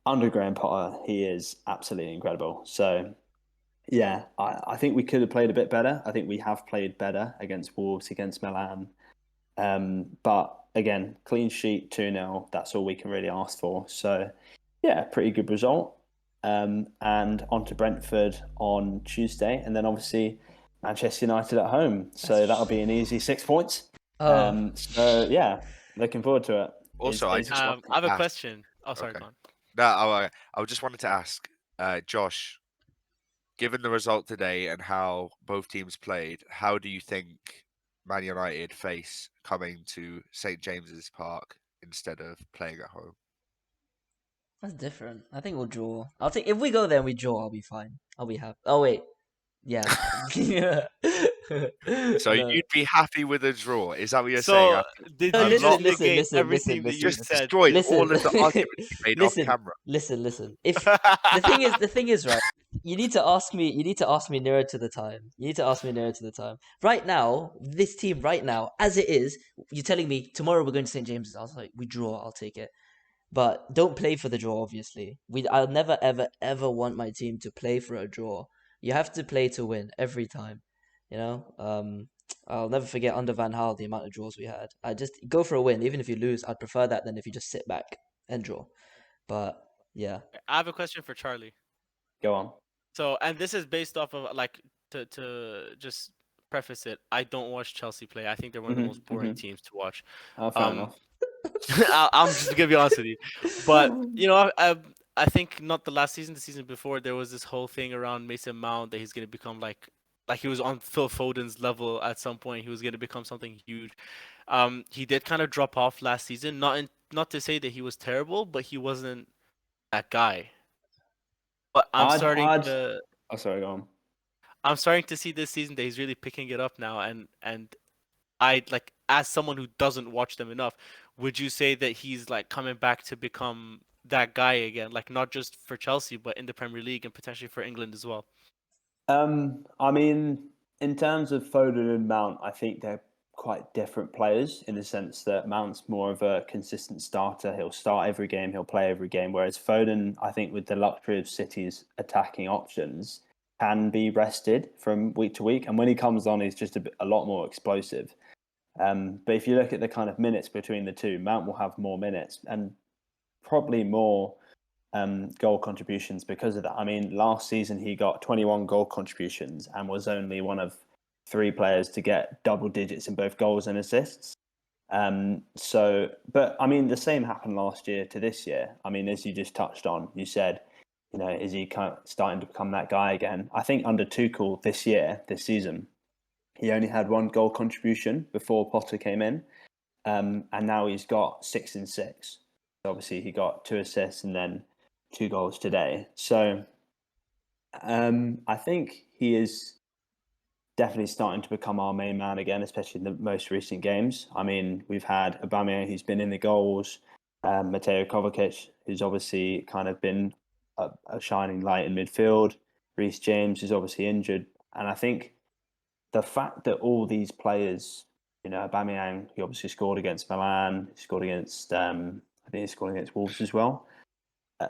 under Graham Potter, he is absolutely incredible. So yeah, I think we could have played a bit better. I think we have played better against Wolves, against Milan. But again, clean sheet, 2-0, that's all we can really ask for. So yeah, pretty good result. And on to Brentford on Tuesday. And then obviously Manchester United at home. So that'll be an easy 6 points. So yeah, looking forward to it. Also, I have a question. Oh, sorry, Okay. go on. No, I just wanted to ask, Josh, given the result today and how both teams played, how do you think Man United face coming to St. James's Park instead of playing at home? That's different. I think we'll draw. I'll think if we go there and we draw, I'll be fine. I'll be happy. Oh wait, yeah. So No. you'd be happy with a draw? Is that what you're So saying? did No, you listen, just negate listen, everything that listen, you Just said? destroyed listen, all of the arguments you made off camera. listen. If the thing is right, you need to ask me nearer to the time. Right now, this team right now, as it is, you're telling me tomorrow we're going to St. James's. I was like, we draw, I'll take it. But don't play for the draw, obviously. I'll never ever want my team to play for a draw. You have to play to win every time. I'll never forget under Van Gaal the amount of draws we had. I just go for a win, even if you lose. I'd prefer that than if you just sit back and draw. But yeah, I have a question for Charlie. Go on. So, and this is based off of like to just preface it. I don't watch Chelsea play. I think they're one of the most boring teams to watch. Fair enough. I'm just gonna be honest with you, but I think not the last season, the season before, there was this whole thing around Mason Mount that he's gonna become like he was on Phil Foden's level at some point. He was gonna become something huge. He did kind of drop off last season. Not to say that he was terrible, but he wasn't that guy. But Oh, sorry, go on. I'm starting to see this season that he's really picking it up now, and I like, as someone who doesn't watch them enough, would you say that he's like coming back to become that guy again, like not just for Chelsea but in the Premier League and potentially for England as well? I mean, in terms of Foden and Mount, I think they're quite different players in the sense that Mount's more of a consistent starter. He'll start every game, he'll play every game. Whereas Foden, I think, with the luxury of City's attacking options, can be rested from week to week. And when he comes on, he's just a lot more explosive. But if you look at the kind of minutes between the two, Mount will have more minutes and probably more goal contributions because of that. I mean, last season he got 21 goal contributions and was only one of 3 players to get double digits in both goals and assists. But I mean, the same happened last year to this year. I mean, as you just touched on, you said, is he kind of starting to become that guy again? I think under Tuchel this season, he only had 1 goal contribution before Potter came in. And now he's got 6 and 6. So obviously he got 2 assists and then 2 goals today. So I think he is definitely starting to become our main man again, especially in the most recent games. I mean, we've had Aubameyang, who's been in the goals, Mateo Kovacic, who's obviously kind of been a shining light in midfield, Reece James, who's obviously injured. And I think the fact that all these players, Aubameyang, he obviously scored against Milan, he scored against, I think he scored against Wolves as well.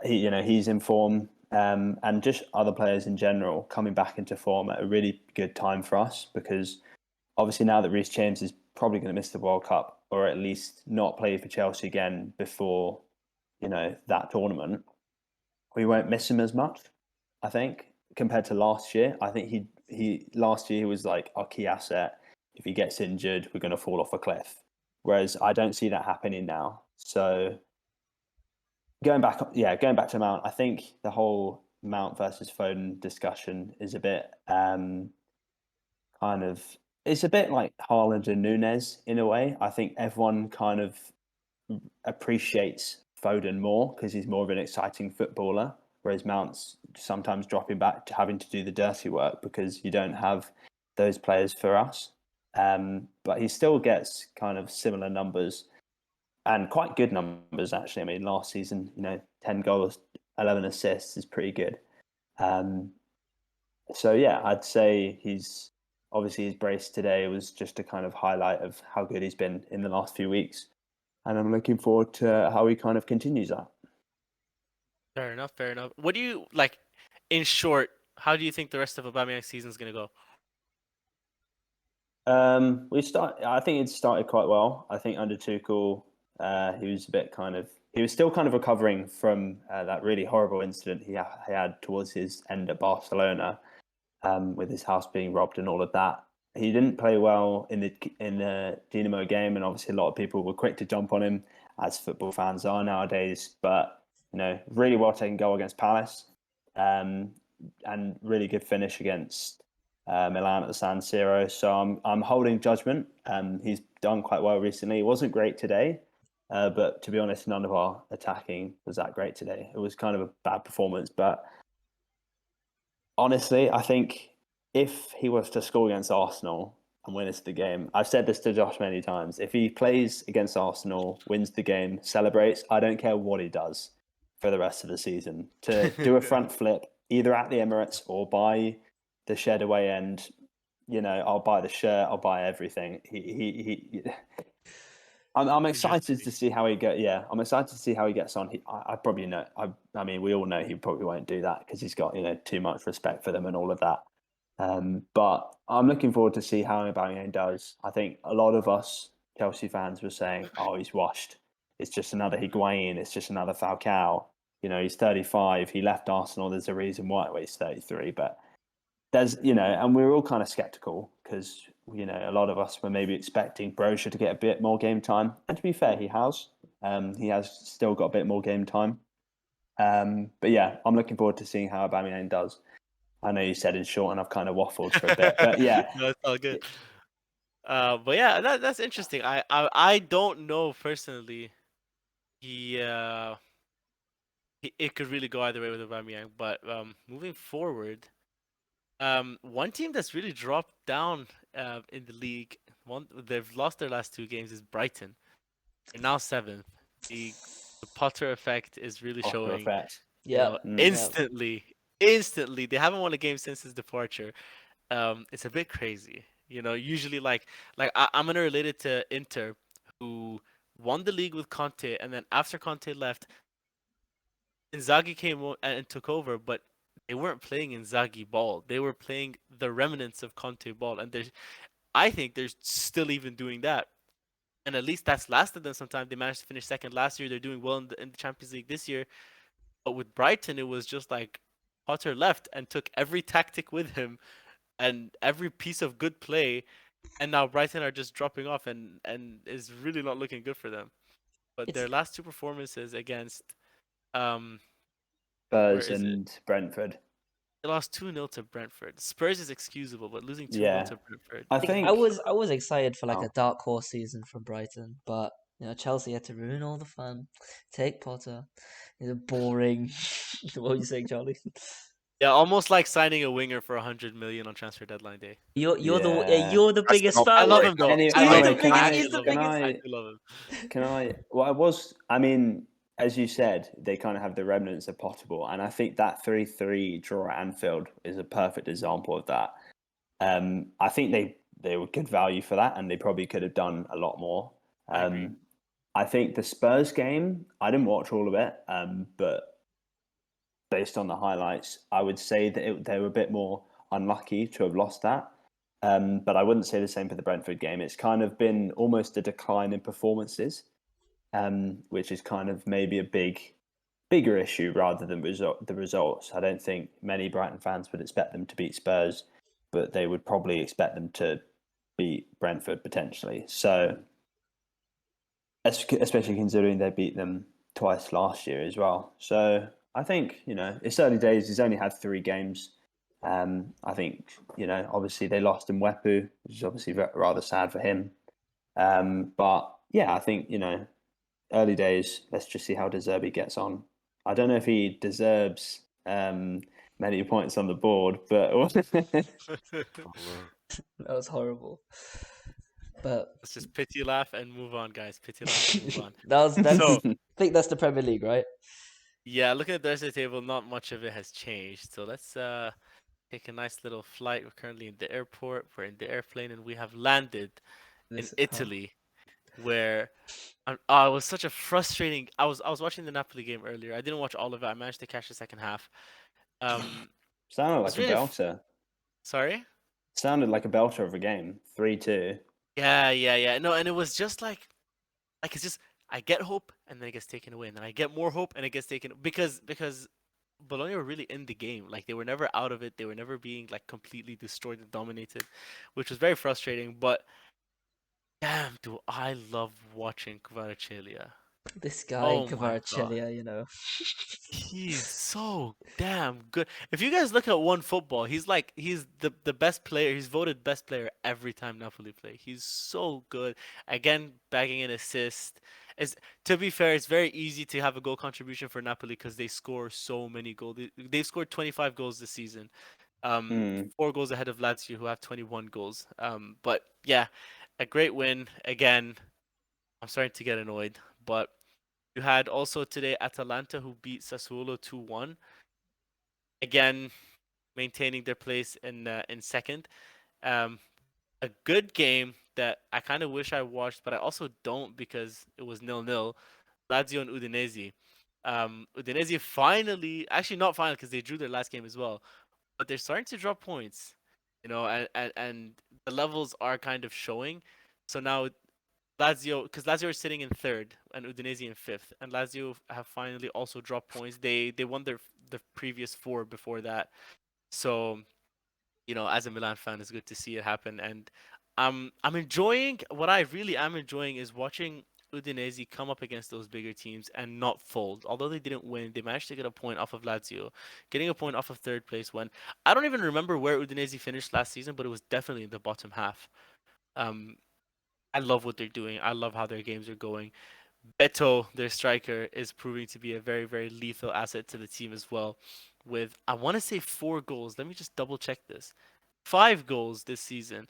He's in form. And just other players in general coming back into form at a really good time for us, because obviously now that Reece James is probably going to miss the World Cup, or at least not play for Chelsea again before, that tournament, we won't miss him as much, I think, compared to last year. I think last year he was like our key asset. If he gets injured, we're going to fall off a cliff. Whereas I don't see that happening now. So going back to Mount, I think the whole Mount versus Foden discussion is a bit it's a bit like Haaland and Núñez in a way. I think everyone kind of appreciates Foden more because he's more of an exciting footballer, whereas Mount's sometimes dropping back to having to do the dirty work because you don't have those players for us. But he still gets kind of similar numbers. And quite good numbers, actually. I mean, last season, 10 goals, 11 assists is pretty good. So, yeah, I'd say his brace today was just a kind of highlight of how good he's been in the last few weeks. And I'm looking forward to how he kind of continues that. Fair enough. What do you, like, in short, how do you think the rest of Aubameyang's season is going to go? I think it started quite well. I think under Tuchel, he was still kind of recovering from that really horrible incident he had towards his end at Barcelona, with his house being robbed and all of that. He didn't play well in the Dinamo game, and obviously a lot of people were quick to jump on him, as football fans are nowadays. But really well taken goal against Palace, and really good finish against Milan at the San Siro. So I'm holding judgment. He's done quite well recently. It wasn't great today. But to be honest, none of our attacking was that great today. It was kind of a bad performance. But honestly, I think if he was to score against Arsenal and win us the game, I've said this to Josh many times, if he plays against Arsenal, wins the game, celebrates, I don't care what he does for the rest of the season. To do a front flip, either at the Emirates or by the shed away end, I'll buy the shirt, I'll buy everything. I'm excited to see how he gets. Yeah, I'm excited to see how he gets on. I probably know. I mean, we all know he probably won't do that because he's got too much respect for them and all of that. But I'm looking forward to see how Aubameyang does. I think a lot of us Chelsea fans were saying, "Oh, he's washed. It's just another Higuain. It's just another Falcao. He's 35. He left Arsenal. There's a reason why. Well, he's 33, but there's and we were all kind of skeptical because a lot of us were maybe expecting Brozier to get a bit more game time. And to be fair, he has. He has still got a bit more game time. But yeah, I'm looking forward to seeing how Aubameyang does. I know you said in short, and I've kind of waffled for a bit, but yeah, No, it's all good. But yeah, that's interesting. I don't know personally. It could really go either way with Aubameyang. But moving forward, one team that's really dropped down in the league, they've lost their last 2 games, is Brighton. They're now 7th. The Potter effect is really showing. Effect. Yeah. Instantly, they haven't won a game since his departure. It's a bit crazy. Usually I'm gonna relate it to Inter, who won the league with Conte, and then after Conte left, Inzaghi and took over, but they weren't playing Inzaghi ball. They were playing the remnants of Conte ball, and I think they're still even doing that. And at least that's lasted them some time. They managed to finish second last year. They're doing well in the Champions League this year. But with Brighton, it was just like Potter left and took every tactic with him and every piece of good play, and now Brighton are just dropping off and is really not looking good for them. But It's their last two performances against where Spurs is it? and Brentford. They lost 2-0 to Brentford. Spurs is excusable, but losing 2-0 Yeah. to Brentford. I I think was excited for like Oh. a dark horse season from Brighton, but Chelsea had to ruin all the fun. Take Potter. Boring. What were you saying, Charlie? Yeah, almost like signing a winger for 100 million on transfer deadline day. You're Yeah. the That's biggest not I fan. love boring. him though. Anyway, I love He's the him. can biggest. I I He's actually the love him. biggest. I do love him. Can I? As you said, they kind of have the remnants of Potterball, and I think that 3-3 draw at Anfield is a perfect example of that. I think they were good value for that, and they probably could have done a lot more. I agree. I think the Spurs game, I didn't watch all of it, but based on the highlights, I would say that they were a bit more unlucky to have lost that. But I wouldn't say the same for the Brentford game. It's kind of been almost a decline in performances, which is kind of maybe a bigger issue rather than the results. I don't think many Brighton fans would expect them to beat Spurs, but they would probably expect them to beat Brentford potentially. So, especially considering they beat them twice last year as well. So I think it's early days. He's only had 3 games. I think obviously they lost Mwepu, which is obviously rather sad for him. But yeah, I think early days. Let's just see how De Zerbi gets on. I don't know if he deserves many points on the board, but That was horrible. But Let's just pity laugh and move on, guys. Pity laugh and move on. that's. So I think that's the Premier League, right? yeah, looking at the rest of the table, not much of it has changed. So let's take a nice little flight. We're currently in the airport. We're in the airplane, and we have landed in Italy, where it was such a frustrating. I was watching the Napoli game earlier. I didn't watch all of it. I managed to catch the second half. sounded was like a really belter. Sorry. Sounded like a belter of a game. 3-2. Yeah. No, and it was just like it's just I get hope and then it gets taken away, and then I get more hope and it gets taken because Bologna were really in the game. Like they were never out of it. They were never being like completely destroyed and dominated, which was very frustrating. But damn, do I love watching Kvaratskhelia. This guy, Oh my god. Kvaratskhelia, He's so damn good. If you guys look at One Football, he's the best player. He's voted best player every time Napoli play. He's so good. Again, bagging an assist. Is To be fair, it's very easy to have a goal contribution for Napoli because they score so many goals. They've scored 25 goals this season. 4 goals ahead of Lazio, who have 21 goals. But yeah, a great win. Again, I'm starting to get annoyed, but you had also today Atalanta, who beat Sassuolo 2-1. Again, maintaining their place in second. A good game that I kind of wish I watched, but I also don't because it was 0-0. Lazio and Udinese. Udinese finally, actually not finally because they drew their last game as well, but they're starting to drop points, and the levels are kind of showing. So now Lazio, because Lazio are sitting in third and Udinese in fifth, and Lazio have finally also dropped points. They won the previous 4 before that, so as a Milan fan, it's good to see it happen. And I'm enjoying what I really am enjoying is watching Udinese come up against those bigger teams and not fold. Although they didn't win, they managed to get a point off of Lazio, getting a point off of third place. When I don't even remember where Udinese finished last season, but it was definitely in the bottom half. Um, I love what they're doing. I love how their games are going. Beto, their striker, is proving to be a very, very lethal asset to the team as well. With, I want to say 4 goals. Let me just double check this. 5 goals this season.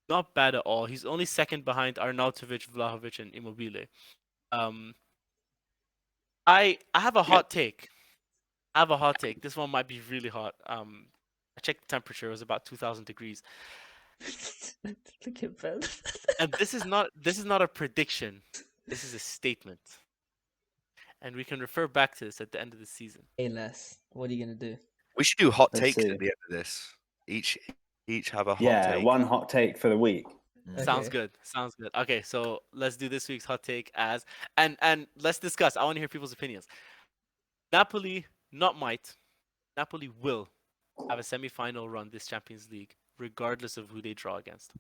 Not bad at all. He's only second behind Arnautovic, Vlahovic, and Immobile. Um, I have a hot take. I have a hot take. This one might be really hot. I checked the temperature. It was about 2,000 degrees. Look at Ben. And this is not a prediction. This is a statement. And we can refer back to this at the end of the season. Hey, Les, what are you gonna do? We should do hot Let's takes see. at the end of this. Each have a hot Yeah, take. one hot take for the week. Sounds Okay. good. Sounds good. Okay, so let's do this week's hot take and let's discuss. I want to hear people's opinions. Napoli not might. Napoli will have a semi-final run this Champions League, regardless of who they draw against.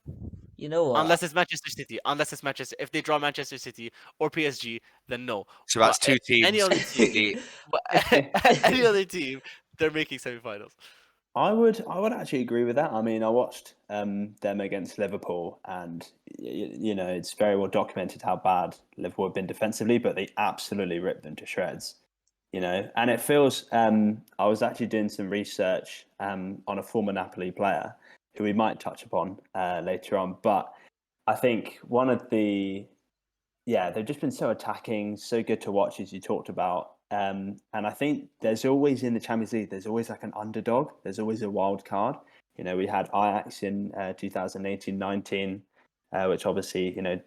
You know what? Unless it's Manchester City. Unless it's Manchester. If they draw Manchester City or PSG, then no. So that's But two teams. Any other team, completely- but any other team, they're making semi-finals. I would actually agree with that. I mean, I watched them against Liverpool, and you know it's very well documented how bad Liverpool have been defensively, but they absolutely ripped them to shreds. You know, and it feels. I was actually doing some research on a former Napoli player who we might touch upon later on, but I think one of the they've just been so attacking, so good to watch as you talked about. And I think there's always in the Champions League, there's always like an underdog. There's always a wild card. You know, we had Ajax in 2018-19, which obviously, you know,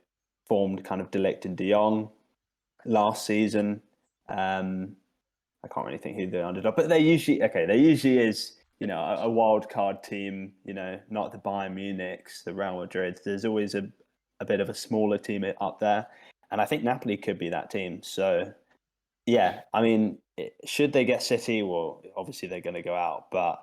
formed kind of De Ligt and De Jong last season. I can't really think who the underdog, but there usually is, you know, a wild card team, you know, not the Bayern Munichs, the Real Madrid. There's always a bit of a smaller team up there. And I think Napoli could be that team. So, yeah, I mean, should they get City? Well, obviously they're going to go out. But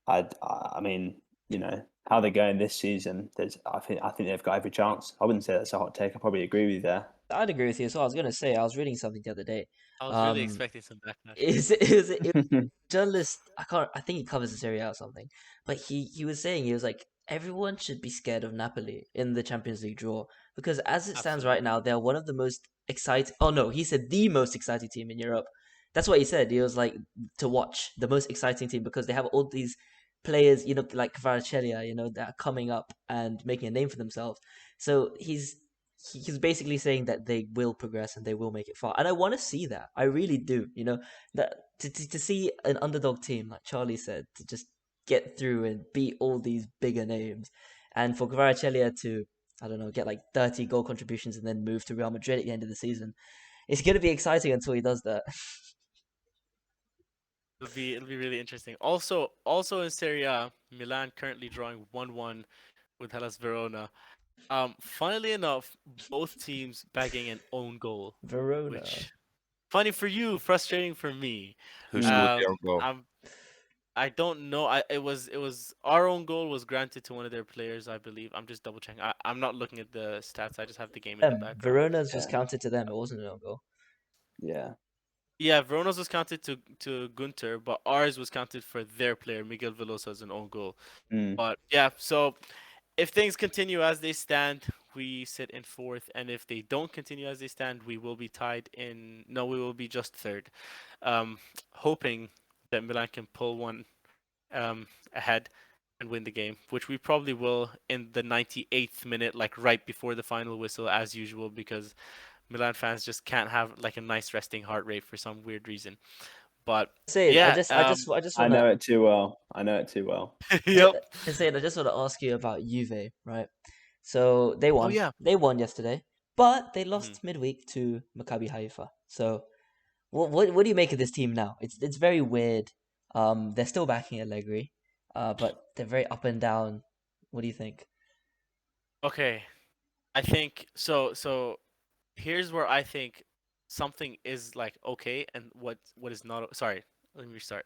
I mean, you know, how they're going this season, I think they've got every chance. I wouldn't say that's a hot take. I probably agree with you there. I'd agree with you as well. I was gonna say I was reading something the other day. I was really expecting some backlash. It was journalist. I think he covers this area or something. But he was saying he was like everyone should be scared of Napoli in the Champions League draw because as it stands right now, they're one of the most exciting. Oh no, he said the most exciting team in Europe. That's what he said. He was like to watch the most exciting team because they have all these players, you know, like Kvaratskhelia, you know, that are coming up and making a name for themselves. So he's basically saying that they will progress and they will make it far. And I want to see that. I really do. You know, that to see an underdog team, like Charlie said, to just get through and beat all these bigger names. And for Kvaratskhelia to, I don't know, get like 30 goal contributions and then move to Real Madrid at the end of the season. It's going to be exciting until he does that. It'll be really interesting. Also in Serie A, Milan currently drawing 1-1 with Hellas Verona. Funnily enough, both teams bagging an own goal. Verona. Which, funny for you, frustrating for me. Who scored the own goal? I don't know. It was our own goal was granted to one of their players, I believe. I'm just double checking. I'm not looking at the stats. I just have the game in the background. Verona's was counted to them. It wasn't an own goal. Yeah. Yeah, Verona's was counted to Gunter, but ours was counted for their player, Miguel Veloso, as an own goal. But yeah, so if things continue as they stand, we sit in fourth, and if they don't continue as they stand, we will be tied in. No, we will be just third. Hoping that Milan can pull one ahead and win the game, which we probably will in the 98th minute, like right before the final whistle, as usual, because Milan fans just can't have like a nice resting heart rate for some weird reason. But yeah, I just want I know it too well. Yep. Insane. I just want to ask you about Juve, right? So they won. Oh yeah. They won yesterday, but they lost midweek to Maccabi Haifa. So, what do you make of this team now? It's very weird. They're still backing Allegri, but they're very up and down. What do you think? Okay, I think so. So here's where I think something is like okay, and what is not. Sorry, let me restart.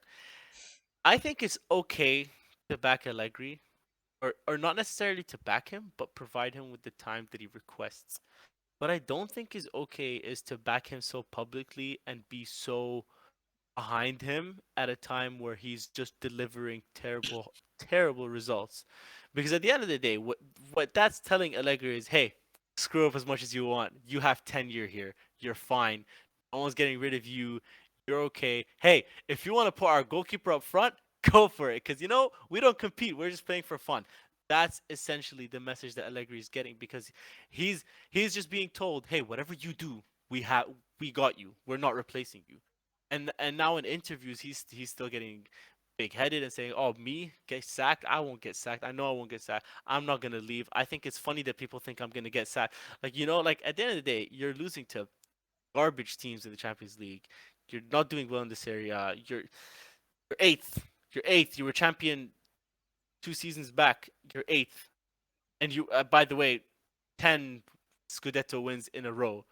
I think it's okay to back Allegri, or not necessarily to back him, but provide him with the time that he requests. What I don't think is okay is to back him so publicly and be so behind him at a time where he's just delivering terrible results. Because at the end of the day, what that's telling Allegri is, hey, screw up as much as you want. You have tenure here. You're fine. No one's getting rid of you. You're okay. Hey, if you want to put our goalkeeper up front, go for it. Because, you know, we don't compete. We're just playing for fun. That's essentially the message that Allegri is getting, because he's just being told, hey, whatever you do, we got you. We're not replacing you. And now in interviews, he's still getting big-headed and saying, "Oh, me get sacked? I won't get sacked. I know I won't get sacked. I'm not gonna leave." I think it's funny that people think I'm gonna get sacked. Like like at the end of the day, you're losing to garbage teams in the Champions League. You're not doing well in this area. You're eighth. You're eighth. You were champion 2 seasons back. You're eighth, and you by the way, 10 Scudetto wins in a row.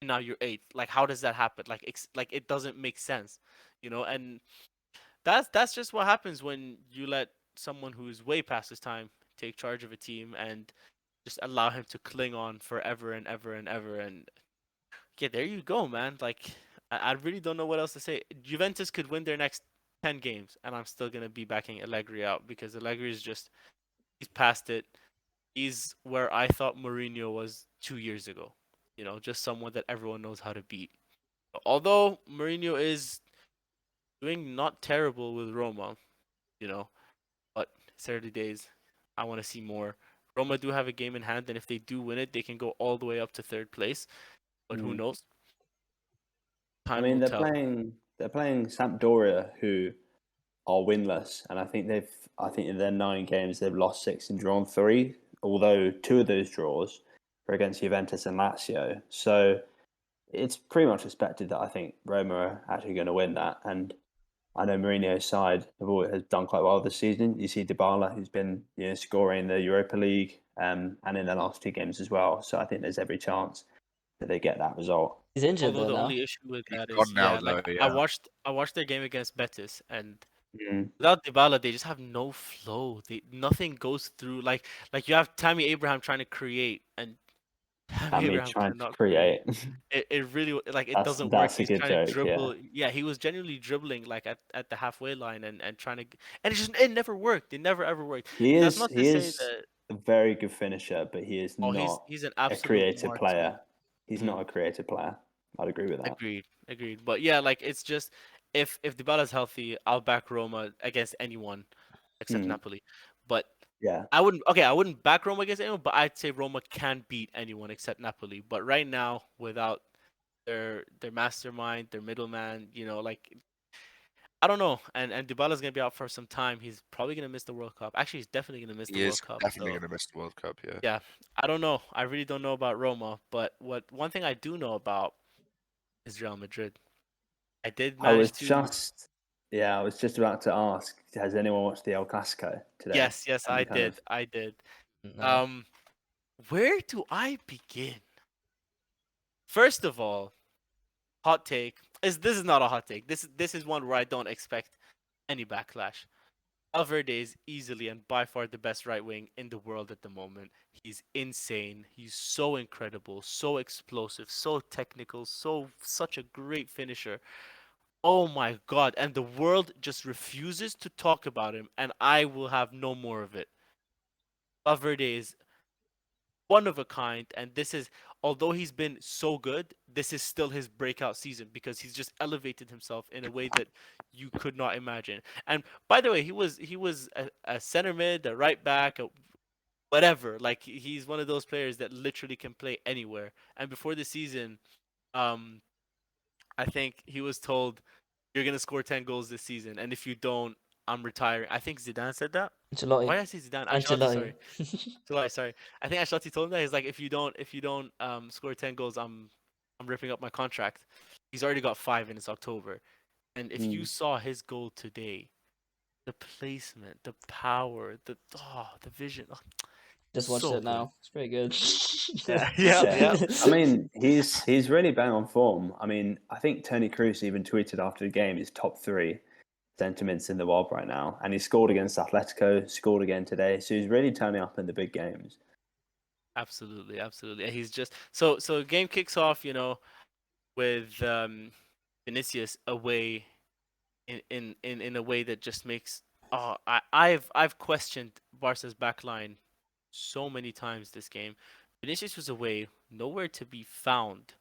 And now you're eighth. Like, how does that happen? Like it doesn't make sense, And that's just what happens when you let someone who's way past his time take charge of a team and just allow him to cling on forever and ever and ever. And yeah, there you go, man. Like, I really don't know what else to say. Juventus could win their next 10 games, and I'm still gonna be backing Allegri out because Allegri is just he's past it. He's where I thought Mourinho was 2 years ago. Just someone that everyone knows how to beat. Although Mourinho is doing not terrible with Roma, you know, but it's early days. I want to see more. Roma do have a game in hand, and if they do win it, they can go all the way up to third place. But who knows? I Time mean, will they're tell. playing Sampdoria, who are winless, and I think in their 9 games they've lost 6 and drawn 3. Although 2 of those draws were against Juventus and Lazio, so it's pretty much expected that I think Roma are actually going to win that. And I know Mourinho's side has done quite well this season. You see Dybala, who's been scoring in the Europa League and in their last 2 games as well. So I think there's every chance that they get that result. He's injured Although though the now. only issue with He's that is, gone now, like though. I Yeah. watched their game against Betis, and Mm. without Dybala, they just have no flow. Nothing goes through. Like you have Tammy Abraham trying to create, and Tammy Tammy Abraham trying to cannot create. create. It really like it doesn't work. That's a He's good trying to joke. Yeah, dribble. Yeah, he was genuinely dribbling like at the halfway line and trying to, and it never worked. It never ever worked. he And that's is not to say is that a very good finisher, but he is he's not he's an a absolute creative marksman. player. He's Mhm. not a creative player. I'd agree with that. Agreed. But yeah, like it's just if Dybala's healthy, I'll back Roma against anyone except Mm. Napoli. But Yeah. I wouldn't back Roma against anyone, but I'd say Roma can beat anyone except Napoli. But right now, without their mastermind, their middleman, like I don't know. And Dybala's gonna be out for some time. He's probably gonna miss the World Cup. Actually, he's definitely gonna miss the He is World Cup. definitely So going to miss the World Cup. Yeah. yeah, I don't know. I really don't know about Roma. But one thing I do know about is Real Madrid. I did I was manage to. just I was just about to ask, has anyone watched the El Clasico today? Yes, And I kind of did. I did. No. Where do I begin? First of all, hot take is this is not a hot take. This is one where I don't expect any backlash. Valverde is easily and by far the best right wing in the world at the moment. He's insane. He's so incredible, so explosive, so technical, such a great finisher. Oh my god, and the world just refuses to talk about him, and I will have no more of it. Valverde is one of a kind, and this is, although he's been so good, this is still his breakout season because he's just elevated himself in a way that you could not imagine. And by the way, he was a center mid, a right back, whatever. Like he's one of those players that literally can play anywhere. And before the season, um, I think he was told, "You're gonna score 10 goals this season, and if you don't, I'm retiring." I think Zidane said that. Why Ancelotti. did I say Zidane? Ancelotti, Ancelotti. sorry. Sorry. I think Ancelotti told him that. He's like, if you don't score 10 goals, I'm ripping up my contract. He's already got 5 and it's October. And if you saw his goal today, the placement, the power, the vision. Just watched So it good. now. It's pretty good. Yeah. I mean, he's really bang on form. I mean, I think Tony Cruz even tweeted after the game his top 3 sentiments in the world right now, and he scored against Atletico, scored again today. So he's really turning up in the big games. Absolutely. And he's just so game kicks off, with Vinicius away in a way that just makes I've questioned Barca's backline so many times this game. Vinicius was away, nowhere to be found,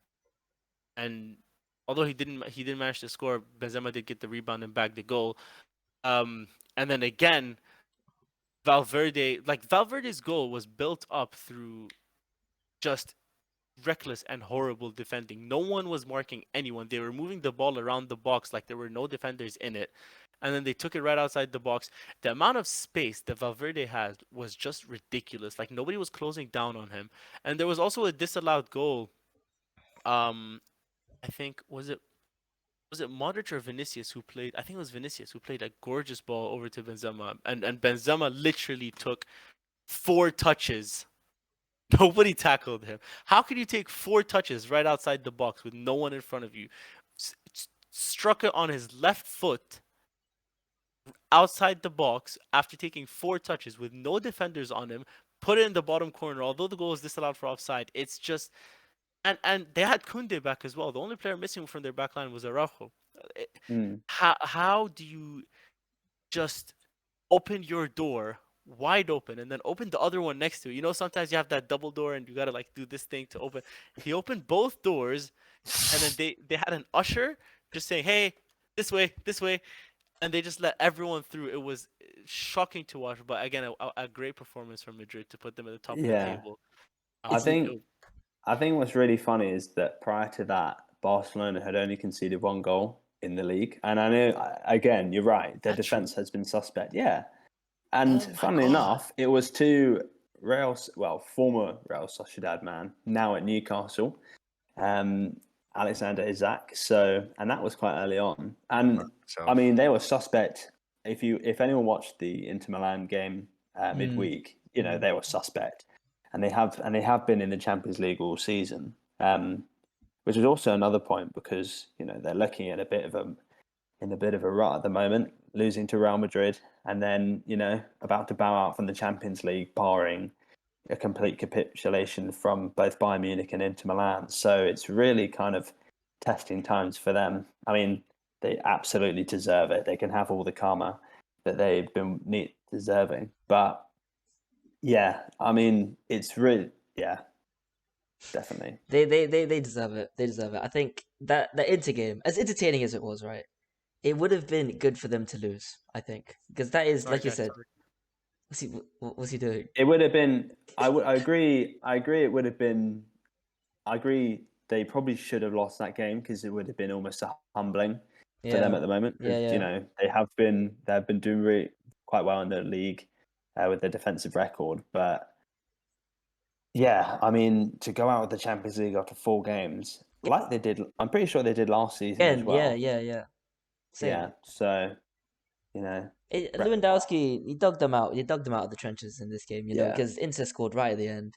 and although he didn't manage to score, Benzema did get the rebound and bag the goal. And then again, Valverde's goal was built up through just reckless and horrible defending. No one was marking anyone. They were moving the ball around the box like there were no defenders in it. And then they took it right outside the box. The amount of space that Valverde had was just ridiculous. Like nobody was closing down on him. And there was also a disallowed goal. I think was it Modric or Vinicius who played? I think it was Vinicius who played a gorgeous ball over to Benzema, and Benzema literally took 4 touches. Nobody tackled him. How could you take 4 touches right outside the box with no one in front of you? Struck it on his left foot outside the box after taking 4 touches with no defenders on him. Put it in the bottom corner. Although the goal was disallowed for offside, it's just. And they had Koundé back as well. The only player missing from their backline was Araujo. How do you just open your door wide open and then open the other one next to it? You know, sometimes you have that double door and you gotta like do this thing to open. He opened both doors, and then they had an usher just saying, "Hey, this way," and they just let everyone through. It was shocking to watch, but again, a great performance from Madrid to put them at the top of the table. I think what's really funny is that prior to that, Barcelona had only conceded 1 goal in the league. And I know, again, you're right, their defence has been suspect. Yeah. And funnily enough, it was 2 former Real Sociedad man, now at Newcastle, Alexander Isak. And that was quite early on. And I mean, they were suspect. If anyone watched the Inter Milan game midweek, you know, they were suspect. And they have been in the Champions League all season, which is also another point because you know they're looking at a bit of a rut at the moment, losing to Real Madrid, and then you know about to bow out from the Champions League, barring a complete capitulation from both Bayern Munich and Inter Milan. So it's really kind of testing times for them. I mean, they absolutely deserve it. They can have all the karma that they've been deserving, but. Yeah, I mean, it's really, definitely. They deserve it. They deserve it. I think that the Inter game, as entertaining as it was, right, it would have been good for them to lose. I think because that is like you said. What's he doing? It would have been. I agree. It would have been. I agree. They probably should have lost that game because it would have been almost humbling for them at the moment. You know, they have been doing really quite well in the league. With their defensive record, but yeah, I mean, to go out with the Champions League after 4 games, like they did, I'm pretty sure they did last season as well. Yeah. Same. Yeah, so you know, Lewandowski, he dug them out. He dug them out of the trenches in this game, you know, because Inter scored right at the end.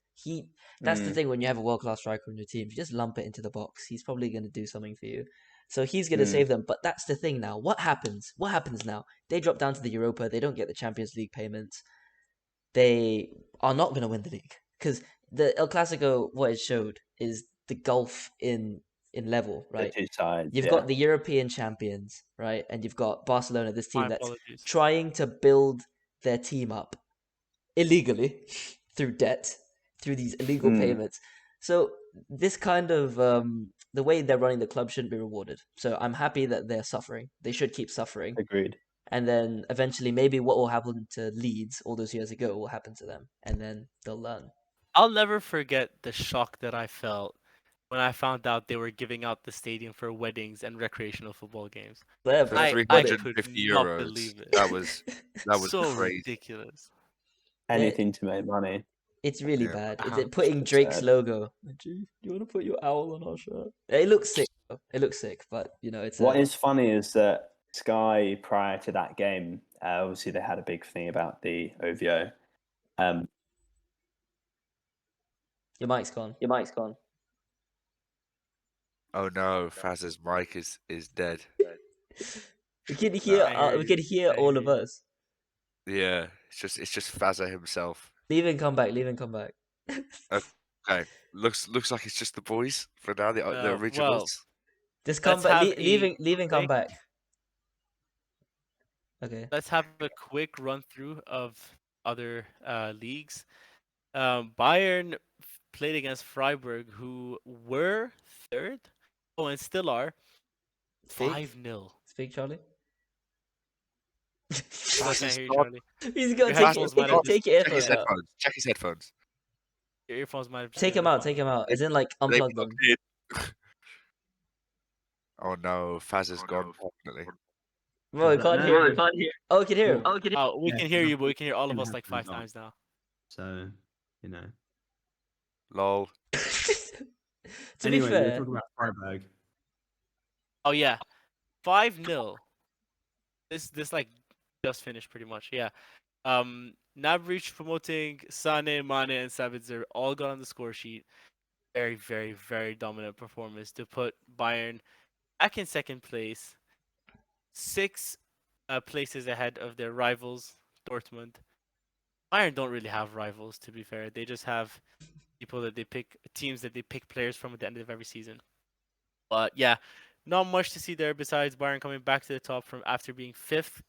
That's the thing when you have a world-class striker on your team, you just lump it into the box. He's probably going to do something for you. So he's going to save them. But that's the thing now. What happens? What happens now? They drop down to the Europa. They don't get the Champions League payments. They are not going to win the league because the El Clasico, what it showed is the gulf in level, right? The 2 sides, you've got the European champions, right? And you've got Barcelona, this team trying to build their team up illegally through debt, through these illegal payments. So this kind of, the way they're running the club shouldn't be rewarded. So I'm happy that they're suffering. They should keep suffering. Agreed. And then eventually, maybe what will happen to Leeds all those years ago will happen to them, and then they'll learn. I'll never forget the shock that I felt when I found out they were giving out the stadium for weddings and recreational football games. For 350 euros. Believe it. That was so crazy. Ridiculous. Anything to make money. It's really bad. It's putting Drake's logo. Do you want to put your owl on our shirt? It looks sick. It looks sick, but you know it's. What is funny is that Sky, prior to that game, obviously they had a big thing about the OVO. Your mic's gone. Oh no, Faz's mic is dead. We can hear all of us. Yeah, it's just Fazza himself. Leave and come back. Okay, looks like it's just the boys for now. The originals. Just come back. Leave and come back. Okay. Let's have a quick run through of other leagues. Bayern played against Freiburg, who were 3rd. Oh, and still are. 5-0. Speak, Charlie. I can't hear you, Charlie. He's gonna take your Check his headphones out. headphones. Check his headphones. Your earphones might have just Take been him out. the Take him out. As in, like, They unplug them. plugged in. Oh no, Faz is gone permanently. Bro, I can't hear him. Oh, I can hear him. Oh, we Yeah, can hear you, but we can hear all of can us like happen 5 as well. times now. So, you know. Lol. To be Anyway, we're fair, talking about Freiburg. Oh yeah, 5-0. This like just finished pretty much. Yeah. Navric promoting Sane, Mane, and Sabitzer all got on the score sheet. Very, very, very dominant performance to put Bayern back in second place, 6 places ahead of their rivals, Dortmund. Bayern don't really have rivals, to be fair. They just have people that they pick, teams that they pick players from at the end of every season. But yeah, not much to see there besides Bayern coming back to the top from after being 5th.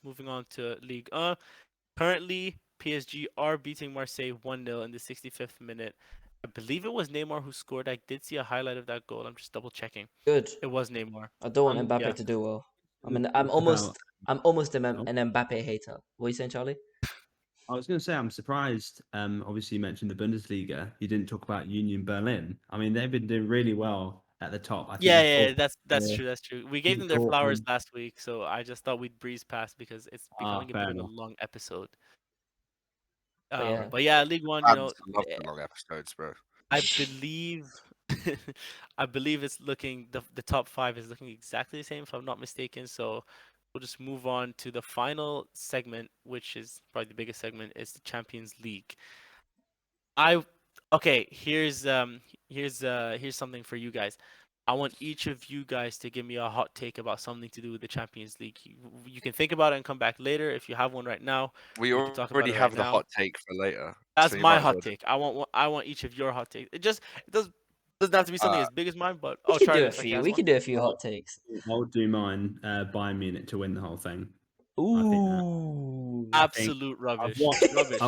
Moving on to Ligue 1. Currently, PSG are beating Marseille 1-0 in the 65th minute. I believe it was Neymar who scored. I did see a highlight of that goal. I'm just double checking. good. It was Neymar. I don't want Mbappe yeah. to do well. I'm Talked almost about- an Mbappe hater. What are you saying, Charlie? I was going to say, I'm surprised. Obviously, you mentioned the Bundesliga. You didn't talk about Union Berlin. I mean, they've been doing really well at the top. I think Yeah, they're yeah, fourth. that's Yeah. true. That's true. We gave them their Dortmund. flowers last week, so I just thought we'd breeze past because it's becoming a fair bit of a enough. long episode. yeah. But yeah, League One, Fans love the long episodes, bro. I believe I believe it's looking the top 5 is looking exactly the same if I'm not mistaken. So we'll just move on to the final segment, which is probably the biggest segment, is the Champions League. Here's something for you guys. I want each of you guys to give me a hot take about something to do with the Champions League. You can think about it and come back later. If you have one right now, We can talk about already it right have the now. hot take for later. That's so you my might as hot well take. I want each of your hot takes. It doesn't have to be something as big as mine, but We can do Charlie a looks like he few. has We one. can do a few hot takes. I'll do mine. Bayern Munich to win the whole thing. Ooh. Absolute rubbish. Rubbish. Rubbish.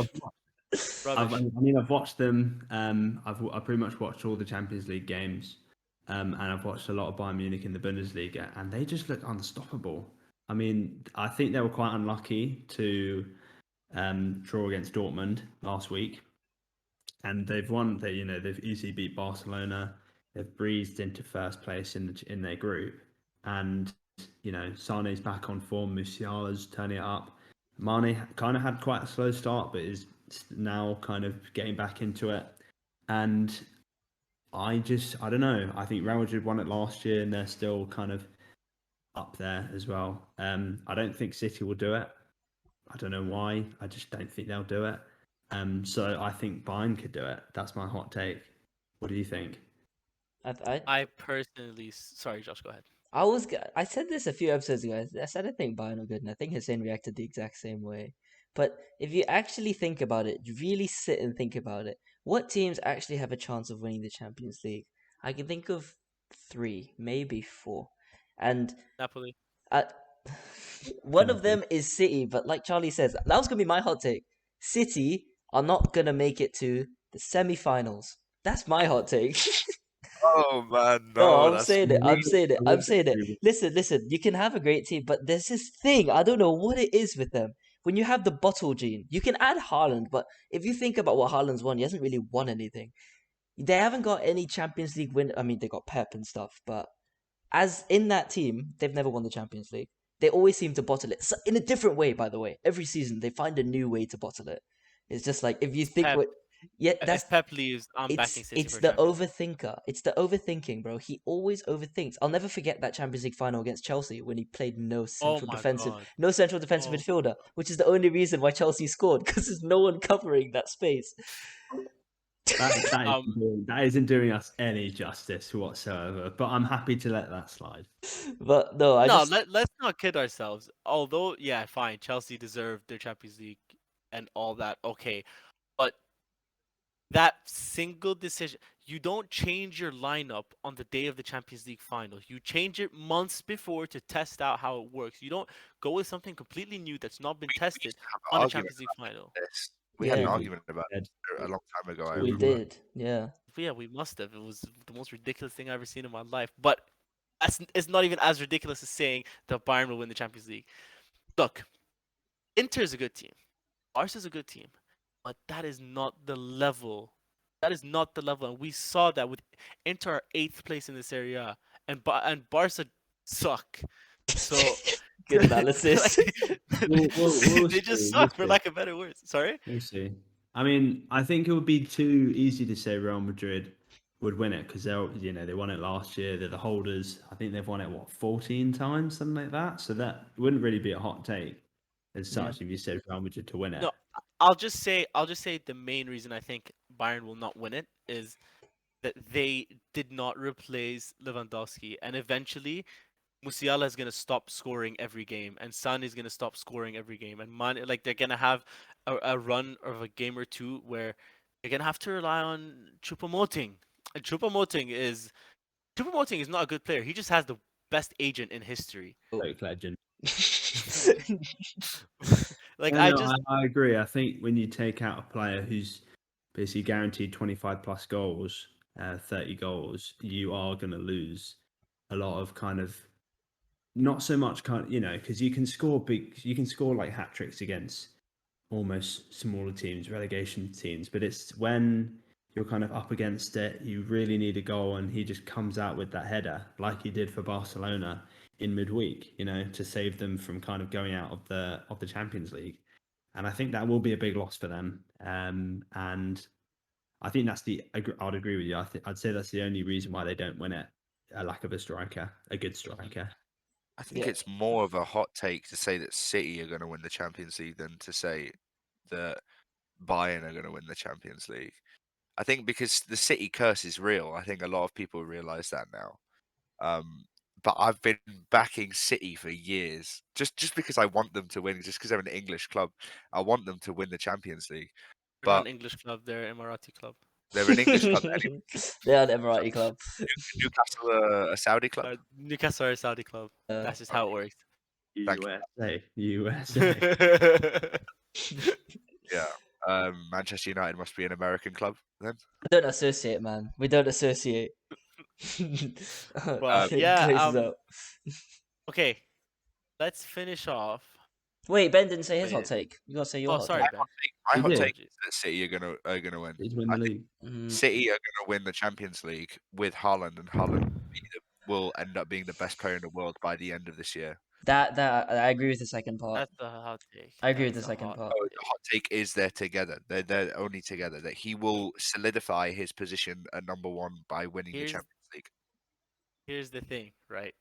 I've watched them. I've pretty much watched all the Champions League games, and I've watched a lot of Bayern Munich in the Bundesliga, and they just look unstoppable. I mean, I think they were quite unlucky to draw against Dortmund last week, and they've won. They've easily beat Barcelona. They've breezed into first place in their group, and Sane's back on form. Musiala's turning it up. Mane kind of had quite a slow start, but is now kind of getting back into it. And I don't know. I think Real Madrid won it last year, and they're still kind of up there as well. I don't think City will do it. I don't know why. I just don't think they'll do it. So I think Bayern could do it. That's my hot take. What do you think? I personally, sorry, Josh, go ahead. I said this a few episodes ago. I said I think Bayern are good, and I think Hussein reacted the exact same way. But if you actually think about it, you really sit and think about it, what teams actually have a chance of winning the Champions League? I can think of 3, maybe 4. And Napoli. one of them is City, but like Charlie says, that was going to be my hot take. City are not going to make it to the semi-finals. That's my hot take. Oh man, No, no, I'm that's saying it. I'm really- saying it. I I'm would saying it. agree with- Listen. You can have a great team, but there's this thing. I don't know what it is with them. When you have the bottle gene, you can add Haaland, but if you think about what Haaland's won, he hasn't really won anything. They haven't got any Champions League win. I mean, they got Pep and stuff, but as in that team, they've never won the Champions League. They always seem to bottle it in a different way. By the way, every season they find a new way to bottle it. It's just like if you think Pep. what, yeah, that's If Pep leaves, I'm backing City it's for the Champions League. overthinker. It's the overthinking, bro. He always overthinks. I'll never forget that Champions League final against Chelsea when he played no central my defensive God. Oh. midfielder, which is the only reason why Chelsea scored because there's no one covering that space. That isn't doing us any justice whatsoever. But I'm happy to let that slide. But no, Let's not kid ourselves. Although, yeah, fine, Chelsea deserved their Champions League and all that. Okay, but that single decision, you don't change your lineup on the day of the Champions League final. You change it months before to test out how it works. You don't go with something completely new that's not been tested used to have an on a argument Champions League final. this. We had an Yeah. argument about it a long time ago. I we remember. did. Yeah. But yeah, we must have. It was the most ridiculous thing I've ever seen in my life. But it's not even as ridiculous as saying that Bayern will win the Champions League. Look, Inter is a good team. Barca is a good team. But that is not the level That is not the level, and we saw that with Inter 8th place in this area, and Barca suck. So Good analysis. like, We'll they just see. suck, for We'll lack of better words. Sorry. We'll see. I mean, I think it would be too easy to say Real Madrid would win it because they won it last year. They're the holders. I think they've won it 14 times, something like that. So that wouldn't really be a hot take as Yeah. such if you said Real Madrid to win it. No, I'll just say the main reason I think Bayern will not win it is that they did not replace Lewandowski, and eventually Musiala is gonna stop scoring every game, and Son is gonna stop scoring every game, and Man, like they're gonna have a run of a game or two where they're gonna have to rely on Choupo-Moting, and Choupo-Moting is not a good player. He just has the best agent in history. Fake legend. Like Yeah, I no, just I agree. I think when you take out a player who's basically guaranteed 25 plus goals, 30 goals, you are going to lose a lot of kind of not so much because you can score like hat tricks against almost smaller teams, relegation teams, but it's when you're kind of up against it, you really need a goal, and he just comes out with that header like he did for Barcelona in midweek, to save them from kind of going out of the Champions League. And I think that will be a big loss for them. And I think I'd agree with you. I'd say that's the only reason why they don't win it. A lack of a good striker. I think Yeah. it's more of a hot take to say that City are going to win the Champions League than to say that Bayern are going to win the Champions League. I think because the City curse is real. I think a lot of people realize that now. But I've been backing City for years, just because I want them to win, just because they're an English club. I want them to win the Champions League. they're not But an English club, they're an Emirati club. they're an English club anyway. They are the Emirati club. Newcastle, a Saudi club. Newcastle are a Saudi club. That's just how it works. Thank you. USA. Yeah. Manchester United must be an American club then. We don't associate, man. We don't associate. But It yeah, closes up. okay, let's finish off. Wait, Ben didn't say his hot with- take. You gotta say your Oh, hot sorry, take. Ben. My hot did. take is that City are gonna win. He's win the I think league. Mhm. City are gonna win the Champions League with Haaland, and Haaland will end up being the best player in the world by the end of this year. That I agree with the second part. That's the hot take. I agree That with is the a second hot part. Oh, take. the hot take is they're together. They're only together. That he will solidify his position at number one by winning the Here's- Champions League. Here's the thing, right?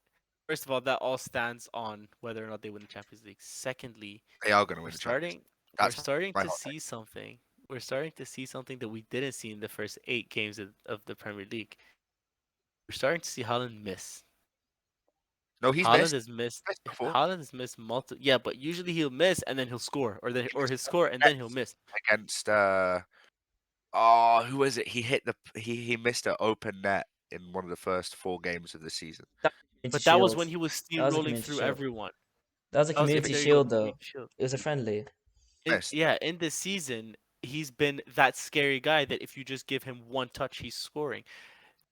First of all, that all stands on whether or not they win the Champions League. Secondly, They are going to we're win the Champions League. starting That's we're starting my to hot see something. We're starting to see something that we didn't see in the first 8 games of the Premier League. We're starting to see Haaland miss. No, he's Haaland missed. has missed. missed before. Haaland has missed multiple. Yeah, but usually he'll miss and then he'll score, or he'll score and then he'll miss. Against who was it? He missed an open net in one of the first 4 games of the season. But that was Shield. when he was was a steamrolling community through shield. everyone. That was a That was- community there you go, shield, though. Community Shield. It was a friendly. Missed. In this season, he's been that scary guy that if you just give him one touch, he's scoring.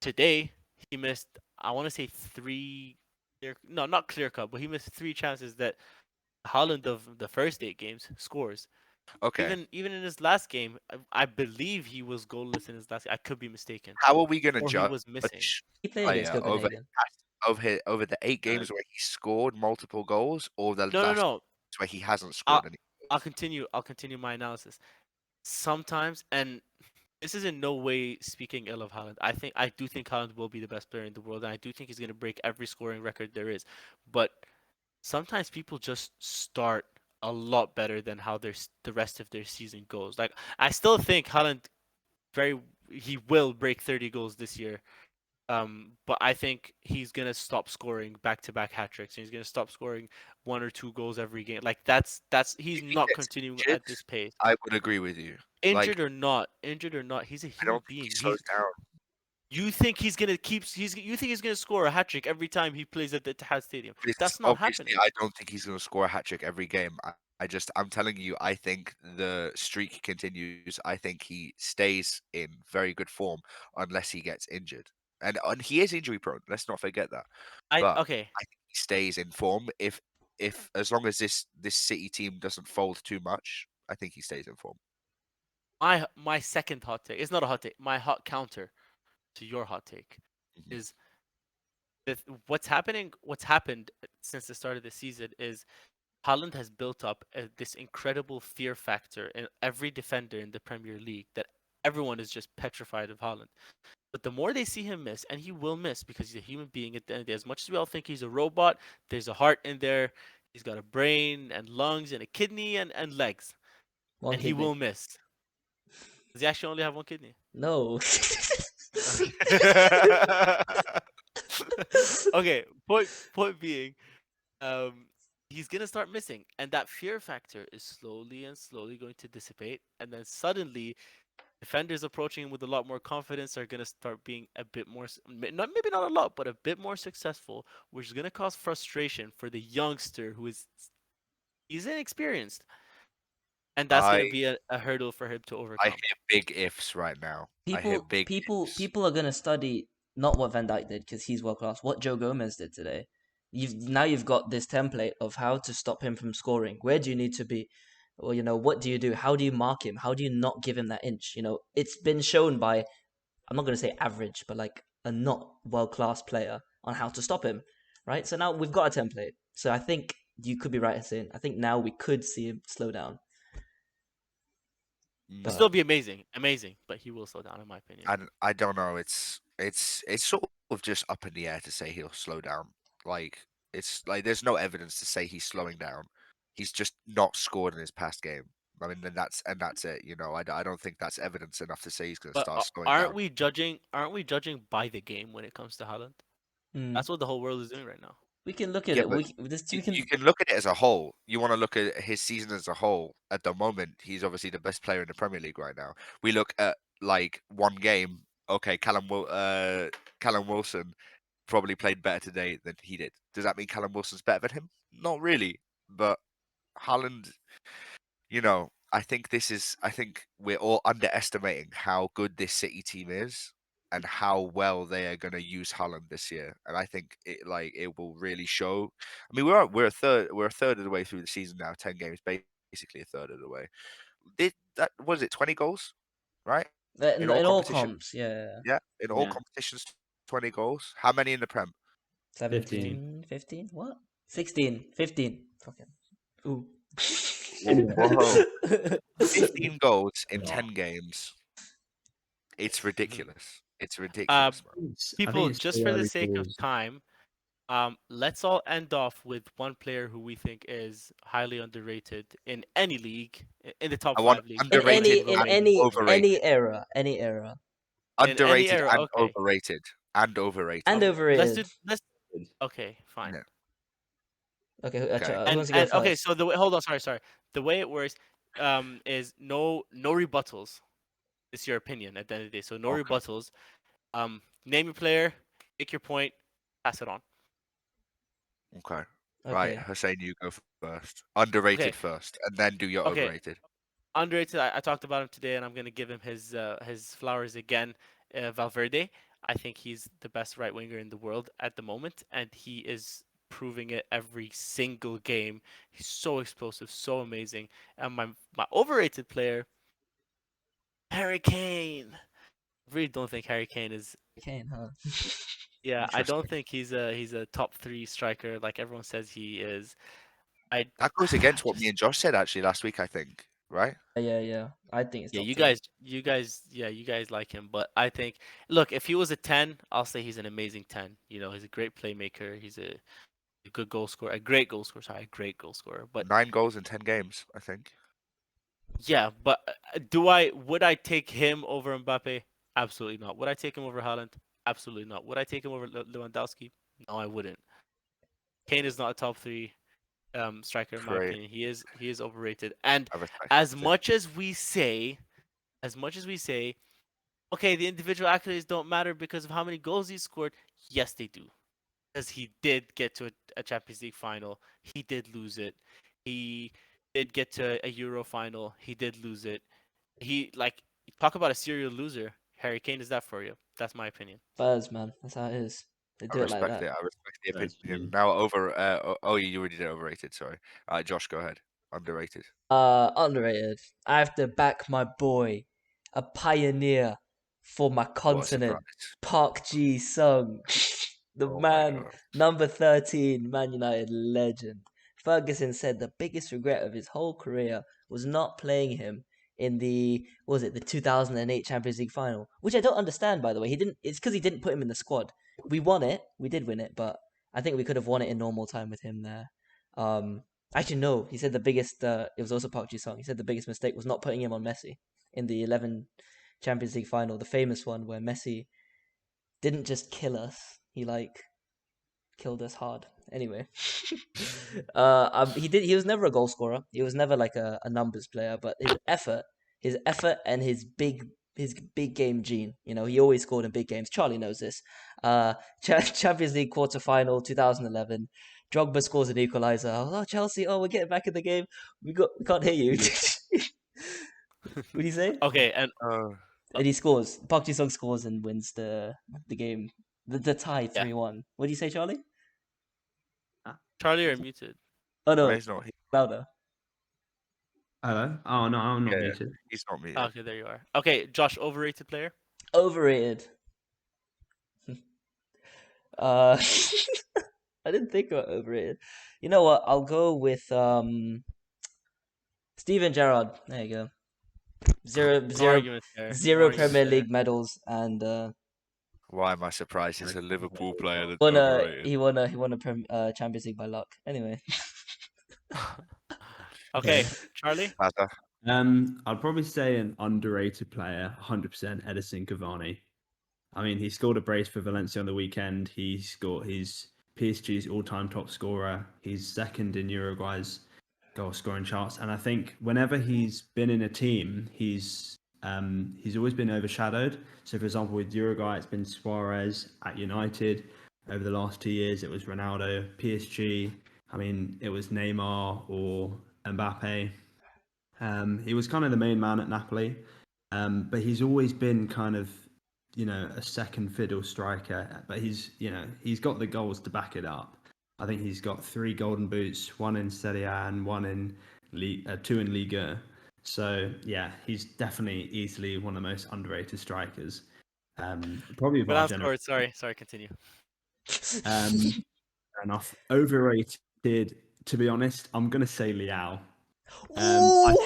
Today, he missed, I want to say 3, no, not clear cut, but he missed 3 chances that Haaland of the first 8 games scores. Okay. Even in his last game, I believe he was goalless in his last. I could be mistaken. How are we going to Or he judge was missing. He played against player over Copenhagen. over the 8 games where he scored multiple goals, or the No, last no. where he hasn't scored any? I'll continue my analysis. Sometimes, and this is in no way speaking ill of Haaland. I do think Haaland will be the best player in the world, and I do think he's going to break every scoring record there is. But sometimes people just start a lot better than how the rest of their season goes. Like, I still think Haaland he will break 30 goals this year. But I think he's gonna stop scoring back-to-back hat tricks, and he's gonna stop scoring 1 or 2 goals every game. Like that's he's If he not gets continuing injured, at this pace. I would agree with you. Injured or not, he's a I human don't think being. he slows down. You think he's gonna you think he's gonna score a hat trick every time he plays at the Etihad Stadium? That's not Obviously, happening. I don't think he's going to score a hat trick every game. I'm telling you, I think the streak continues. I think he stays in very good form unless he gets injured, and he is injury prone. Let's not forget that. But Okay. I think he stays in form if as long as this City team doesn't fold too much. I think he stays in form. my second hot take. It's not a hot take. My hot counter to your hot take Mhm. is what's happening. What's happened since the start of the season is Haaland has built up this incredible fear factor in every defender in the Premier League that everyone is just petrified of Haaland. But the more they see him miss, and he will miss because he's a human being at the end of the day, as much as we all think he's a robot, there's a heart in there. He's got a brain and lungs and a kidney and legs. One And he will kidney. miss. Does he actually only have one kidney? No. Okay, point being, he's gonna start missing, and that fear factor is slowly and slowly going to dissipate, and then suddenly defenders approaching him with a lot more confidence are gonna start being a bit more, not maybe not a lot, but a bit more successful, which is gonna cause frustration for the youngster who is he's inexperienced, and that's gonna I be a hurdle for him to I overcome. hear big ifs right now. I hear people big people ifs. people are gonna study not what Van Dijk did because he's world class. What Joe Gomez did today. You've got this template of how to stop him from scoring. Where do you need to be? Or what do you do? How do you mark him? How do you not give him that inch? It's been shown by, I'm not gonna say average, but like a not world class player on how to stop him. Right? So now we've got a template. So I think you could be right in saying I think now we could see him slow down. He'll But still be amazing, but he will slow down, in my opinion. I don't know. It's sort of just up in the air to say he'll slow down. Like it's like there's no evidence to say he's slowing down. He's just not scored in his past game. I mean, that's it. I don't think that's evidence enough to say he's going to But start slowing aren't down. we judging? Aren't we judging by the game when it comes to Haaland? mm, That's what the whole world is doing right now. we can look at Yeah, it. but We can. you can look at it as a whole. You want to look at his season as a whole. At the moment, he's obviously the best player in the Premier League right now. We look at like one game. Okay, Callum Wilson probably played better today than he did. Does that mean Callum Wilson's better than him? Not really. But Haaland, I think we're all underestimating how good this City team is and how well they are going to use Haaland this year. And I think it will really show. I mean, we're a third of the way through the season now, 10 games, basically a third of the way. Did that was it 20 goals, right? In all In all competitions? comps, yeah. Yeah, in all Yeah. competitions, 20 goals. How many in the Prem? 17, 15, what? 16, 15. Fucking. Ooh. Whoa. 15 goals in Yeah. 10 games. It's ridiculous. It's Uh, ridiculous, man. I think People, it's just too for the early sake of doors. time, let's all end off with one player who we think is highly underrated in any league, in the top I want 5 leagues. in Everyone any underrated can vote in on and him. any overrated. any era In any Underrated era, and okay. overrated. And overrated. and overrated. Let's. Okay, fine. Yeah. Okay, Okay. who wants to go And okay, first? so the way, hold on, sorry. The way it works, is no rebuttals. It's your opinion at the end of the day. So no Okay. rebuttals. Name your player, make your point, pass it on. Okay. Okay. Right, Hussein, you go first. Underrated Okay. first, and then do your Okay. overrated. Underrated. I talked about him today, and I'm gonna give him his flowers again. Valverde. I think he's the best right winger in the world at the moment, and he is proving it every single game. He's so explosive, so amazing. And my overrated player, Harry Kane. I really don't think Harry Kane is. Kane, huh? Yeah, I don't Interesting. think he's a top 3 striker like everyone says he is. I That goes against what me just and Josh said actually last week, I think. Right? Yeah. I think it's yeah, top you 3. guys, yeah, you guys like him, but I think look, if he was a 10, I'll say he's an amazing 10. He's a great playmaker. He's a good goal scorer, a great goal scorer. Sorry, a great goal scorer. But 9 goals in 10 games, I think. yeah, but would I take him over Mbappe? Absolutely not. Would I take him over Haaland? Absolutely not. Would I take him over Lewandowski? No, I wouldn't. Kane is not a top 3 striker in my Great. opinion. He is overrated. And I respect as it. much as we say, okay, the individual accolades don't matter because of how many goals he scored. Yes, they do. Because he did get to a Champions League final. He did lose it. He did get to a Euro final. He did lose it. Talk about a serial loser. Harry Kane is that for you. That's my opinion. Spurs, man. That's how it is. They I do it like respect that. it. I respect the That's opinion. true. Now you already did overrated, sorry. Josh, go ahead. Underrated. Underrated. I have to back my boy, a pioneer for my What a continent, surprise. Park Ji-sung. The Oh my man, God. number 13, Man United legend. Ferguson said the biggest regret of his whole career was not playing him in the 2008 Champions League final, which I don't understand, by the way. It's because he didn't put him in the squad. We won it. We did win it, but I think we could have won it in normal time with him there. Actually, no. He said the biggest. It was also Park Ji-sung. He said the biggest mistake was not putting him on Messi in the 11 Champions League final, the famous one where Messi didn't just kill us. He killed us hard. Anyway, he was never a goal scorer. He was never like a numbers player. But his effort, and his big game gene. He always scored in big games. Charlie knows this. Champions League quarter final 2011. Drogba scores an equalizer. Oh, Chelsea! Oh, we're getting back in the game. We can't hear you. What do you say? Okay, and And he scores. Park Ji-sung scores and wins the game. The tie 3-1. What do you say, Charlie? Charlie, you're muted. Oh no, He's not. louder. Hello? Oh, no, I'm not Yeah. muted. He's not me. Okay, there you are. Okay, Josh, overrated player. Overrated. I didn't think about overrated. You know what? I'll go with Steven Gerrard. There you go. Zero Argument there. Argument Premier there. League medals, and Why am I surprised? It's a Liverpool player that's won overrated. he won a Champions League by luck. Anyway. Okay, Charlie. Plaza. I'd probably say an underrated player, 100% Edison Cavani. I mean, he scored a brace for Valencia on the weekend. He's PSG's all-time top scorer. He's second in Uruguay's goal scoring charts, and I think whenever he's been in a team, he's always been overshadowed. So, for example, with Uruguay, it's been Suarez. At United, over the last 2 years, it was Ronaldo. PSG, I mean, it was Neymar or Mbappe. He was kind of the main man at Napoli, but he's always been kind of, a second fiddle striker. But he's got the goals to back it up. I think he's got 3 golden boots, 1 in Serie A and 2 in Liga. So yeah, he's definitely easily one of the most underrated strikers. Probably of our generation. Sorry, continue. Fair enough. Overrated, to be honest, I'm gonna say Liao. Ooh!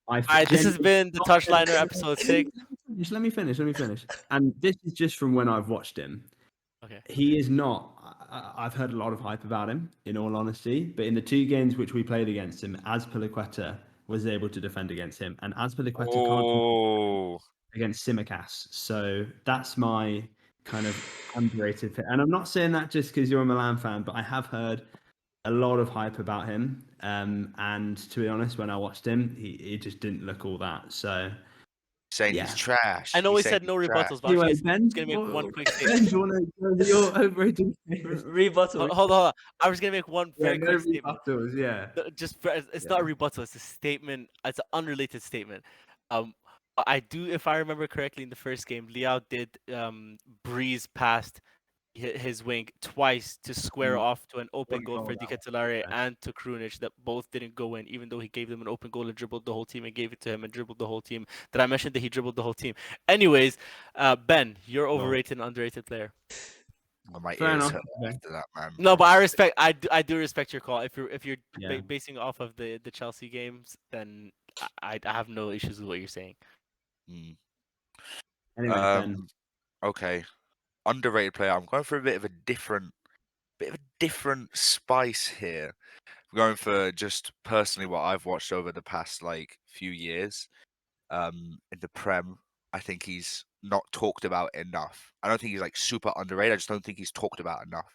All right, this has been the Touchliner episode 6. Just let me finish. And this is just from when I've watched him. Okay. He is not. I've heard a lot of hype about him, in all honesty. But in the 2 games which we played against him, Azpilicueta was able to defend against him, and Azpilicueta can't against Simicas. So that's my kind of underrated fit. And I'm not saying that just because you're a Milan fan, but I have heard a lot of hype about him. And to be honest, when I watched him, he just didn't look all that. So Saying he's trash. I know he He's said saying no he's trash. rebuttals, but anyway, I'm just Ben, gonna make one quick Ben, statement. do you want to do your overrated? Rebuttal. Hold on. I was gonna make one very quick statement. rebuttals, yeah. It's not a rebuttal. It's a statement. It's an unrelated statement. I do, if I remember correctly, in the first game, Liao did breeze past his wing twice to square off to an open goal for Dicatellare and to Krunic that both didn't go in, even though he gave them an open goal and dribbled the whole team and gave it to him and dribbled the whole team. Did I mention that he dribbled the whole team? Anyways, Ben, you're overrated and underrated player. Oh, my Fair ears enough. hurt Okay. after that, man. No, but I do respect your call. If you're Yeah. basing off of the Chelsea games, then I have no issues with what you're saying. Mm. Anyway, Ben. Okay. Underrated player. I'm going for a bit of a different spice here. I'm going for just personally what I've watched over the past few years. In the Prem, I think he's not talked about enough. I don't think he's super underrated. I just don't think he's talked about enough.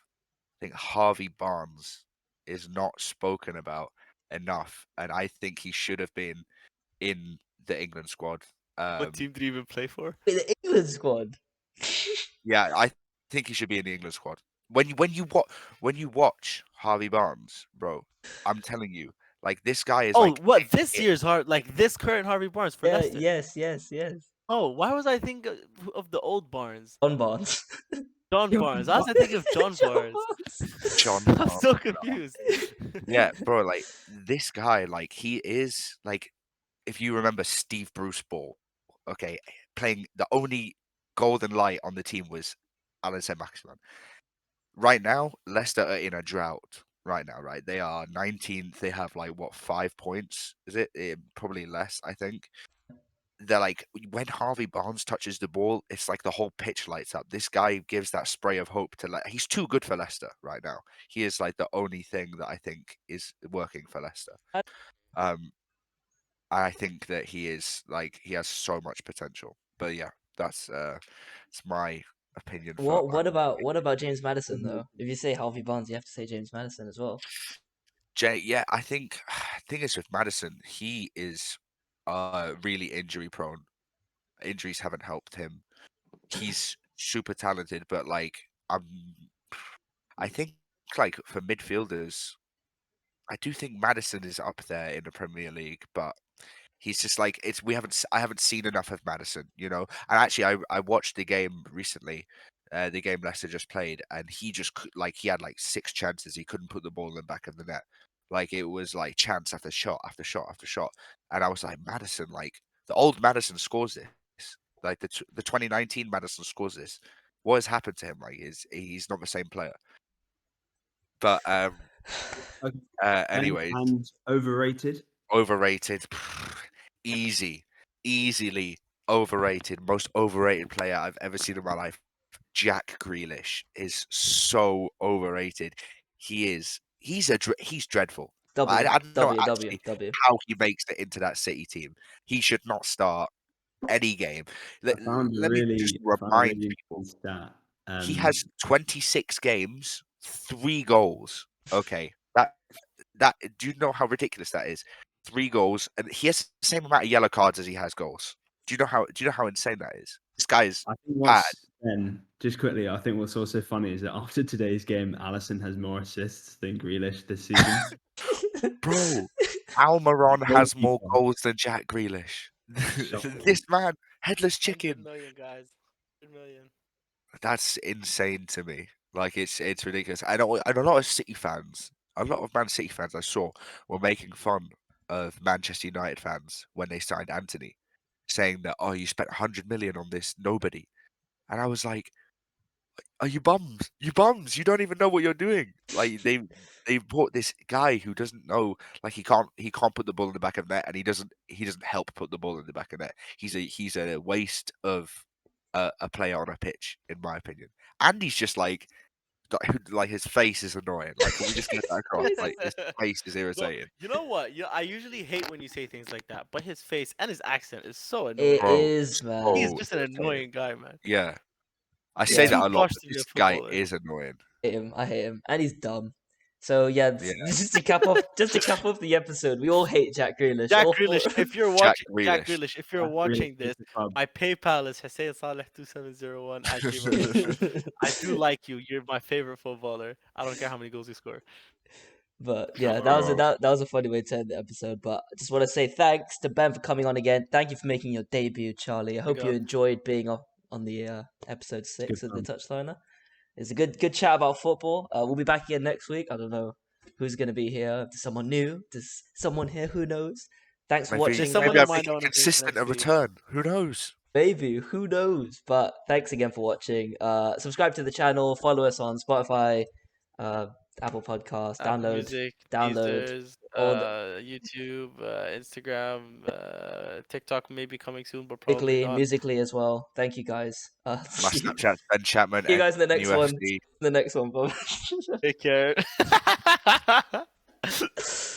I think Harvey Barnes is not spoken about enough, and I think he should have been in the England squad. What team did he even play for? The England squad. Yeah, I think he should be in the England squad. When you watch Harvey Barnes, bro, I'm telling you, this guy is what this year's this current Harvey Barnes for Leicester? Yes. Oh, why was I thinking of the old Barnes? On Barnes. John Barnes. I was thinking of John Barnes. John I'm Barnes. so confused. Yeah, bro, like this guy, like he is like, if you remember Steve Bruce Ball, okay, playing the only golden light on the team was Alan Saint-Maximin. Right now, Leicester are in a drought. Right now, right? They are 19th. They have like what, 5 points? Is it? Probably less, I think. They're like, when Harvey Barnes touches the ball, it's like the whole pitch lights up. This guy gives that spray of hope to he's too good for Leicester right now. He is like the only thing that I think is working for Leicester. I think that he is like, he has so much potential. But yeah, that's it's my opinion for What about James Madison though? If you say Harvey Barnes, you have to say James Madison as well. Yeah, I think thing is with Madison, he is really injury prone. Injuries haven't helped him. He's super talented, but like I think like for midfielders, I do think Madison is up there in the Premier League, but he's just like, I haven't seen enough of Madison, you know. And actually, I watched the game recently, the game Leicester just played, and he just like he had like 6 chances, he couldn't put the ball in the back of the net. Like it was like chance after shot after shot after shot, and I was like, Madison, like the old Madison scores this, like the 2019 Madison scores this. What has happened to him? Like he's not the same player. But Okay. anyways. And overrated. Overrated. Easily overrated. Most overrated player I've ever seen in my life. Jack Grealish is so overrated. He's dreadful. I don't know actually W. how he makes it into that City team. He should not start any game. Let I found a me just remind really people. interesting stat. He has 26 games, 3 goals. Okay, that do you know how ridiculous that is? 3 goals, and he has the same amount of yellow cards as he has goals. Do you know how insane that is? This guy is I think bad. just quickly, I think what's also funny is that after today's game, Alisson has more assists than Grealish this season. Bro, Almiron has more Goalkeeper. goals than Jack Grealish. Shocking. This man, headless 100 chicken. million, guys. 100 million. That's insane to me. Like it's ridiculous. I know, and a lot of City fans, a lot of Man City fans I saw were making fun of Manchester United fans when they signed Anthony, saying that, oh, you spent 100 million on this nobody. And I was like, are you bums? You bums! You don't even know what you're doing. Like they bought this guy who doesn't know. Like he can't put the ball in the back of net, and he doesn't help put the ball in the back of net. He's a waste of a player on a pitch, in my opinion. And he's just like his face is annoying. Like, can we just get that across? Like his face is irritating. You know what? I usually hate when you say things like that, but his face and his accent is so It annoying. Bro, is, man. He's so just an irritating. annoying guy, man. Yeah, I He's say too that a lot, posh but to be a this guy footballer. is annoying. I hate him, and he's dumb. So yeah, Yeah. just to cap off the episode, we all hate Jack Grealish. Jack All Grealish, four- if you're Jack watching, Jack Grealish. Grealish, if you're Jack watching Grealish this, is the club. my PayPal is HusseinSaleh2701 at gmail.com. I do like you. You're my favorite footballer. I don't care how many goals you score. But yeah, Bro. that was a funny way to end the episode. But I just want to say thanks to Ben for coming on again. Thank you for making your debut, Charlie. I hope Big you up. enjoyed being on the episode 6 good of the fun. Touchliner. It's a good chat about football. We'll be back again next week. I don't know who's gonna be here. There's someone new. There's someone here. Who knows? Thanks for watching. There's someone maybe in I'm mind I making wanna bring consistent next a week. return. Who knows? Maybe, who knows? But thanks again for watching. Subscribe to the channel, follow us on Spotify, Apple Podcasts, Apple download, Music, download, Deezers, all the YouTube, Instagram, TikTok may be coming soon, but probably not. musically as well. Thank you guys. My Snapchat, Ben Chapman, See you guys in the next one. UFC. The next one, bye. Take care.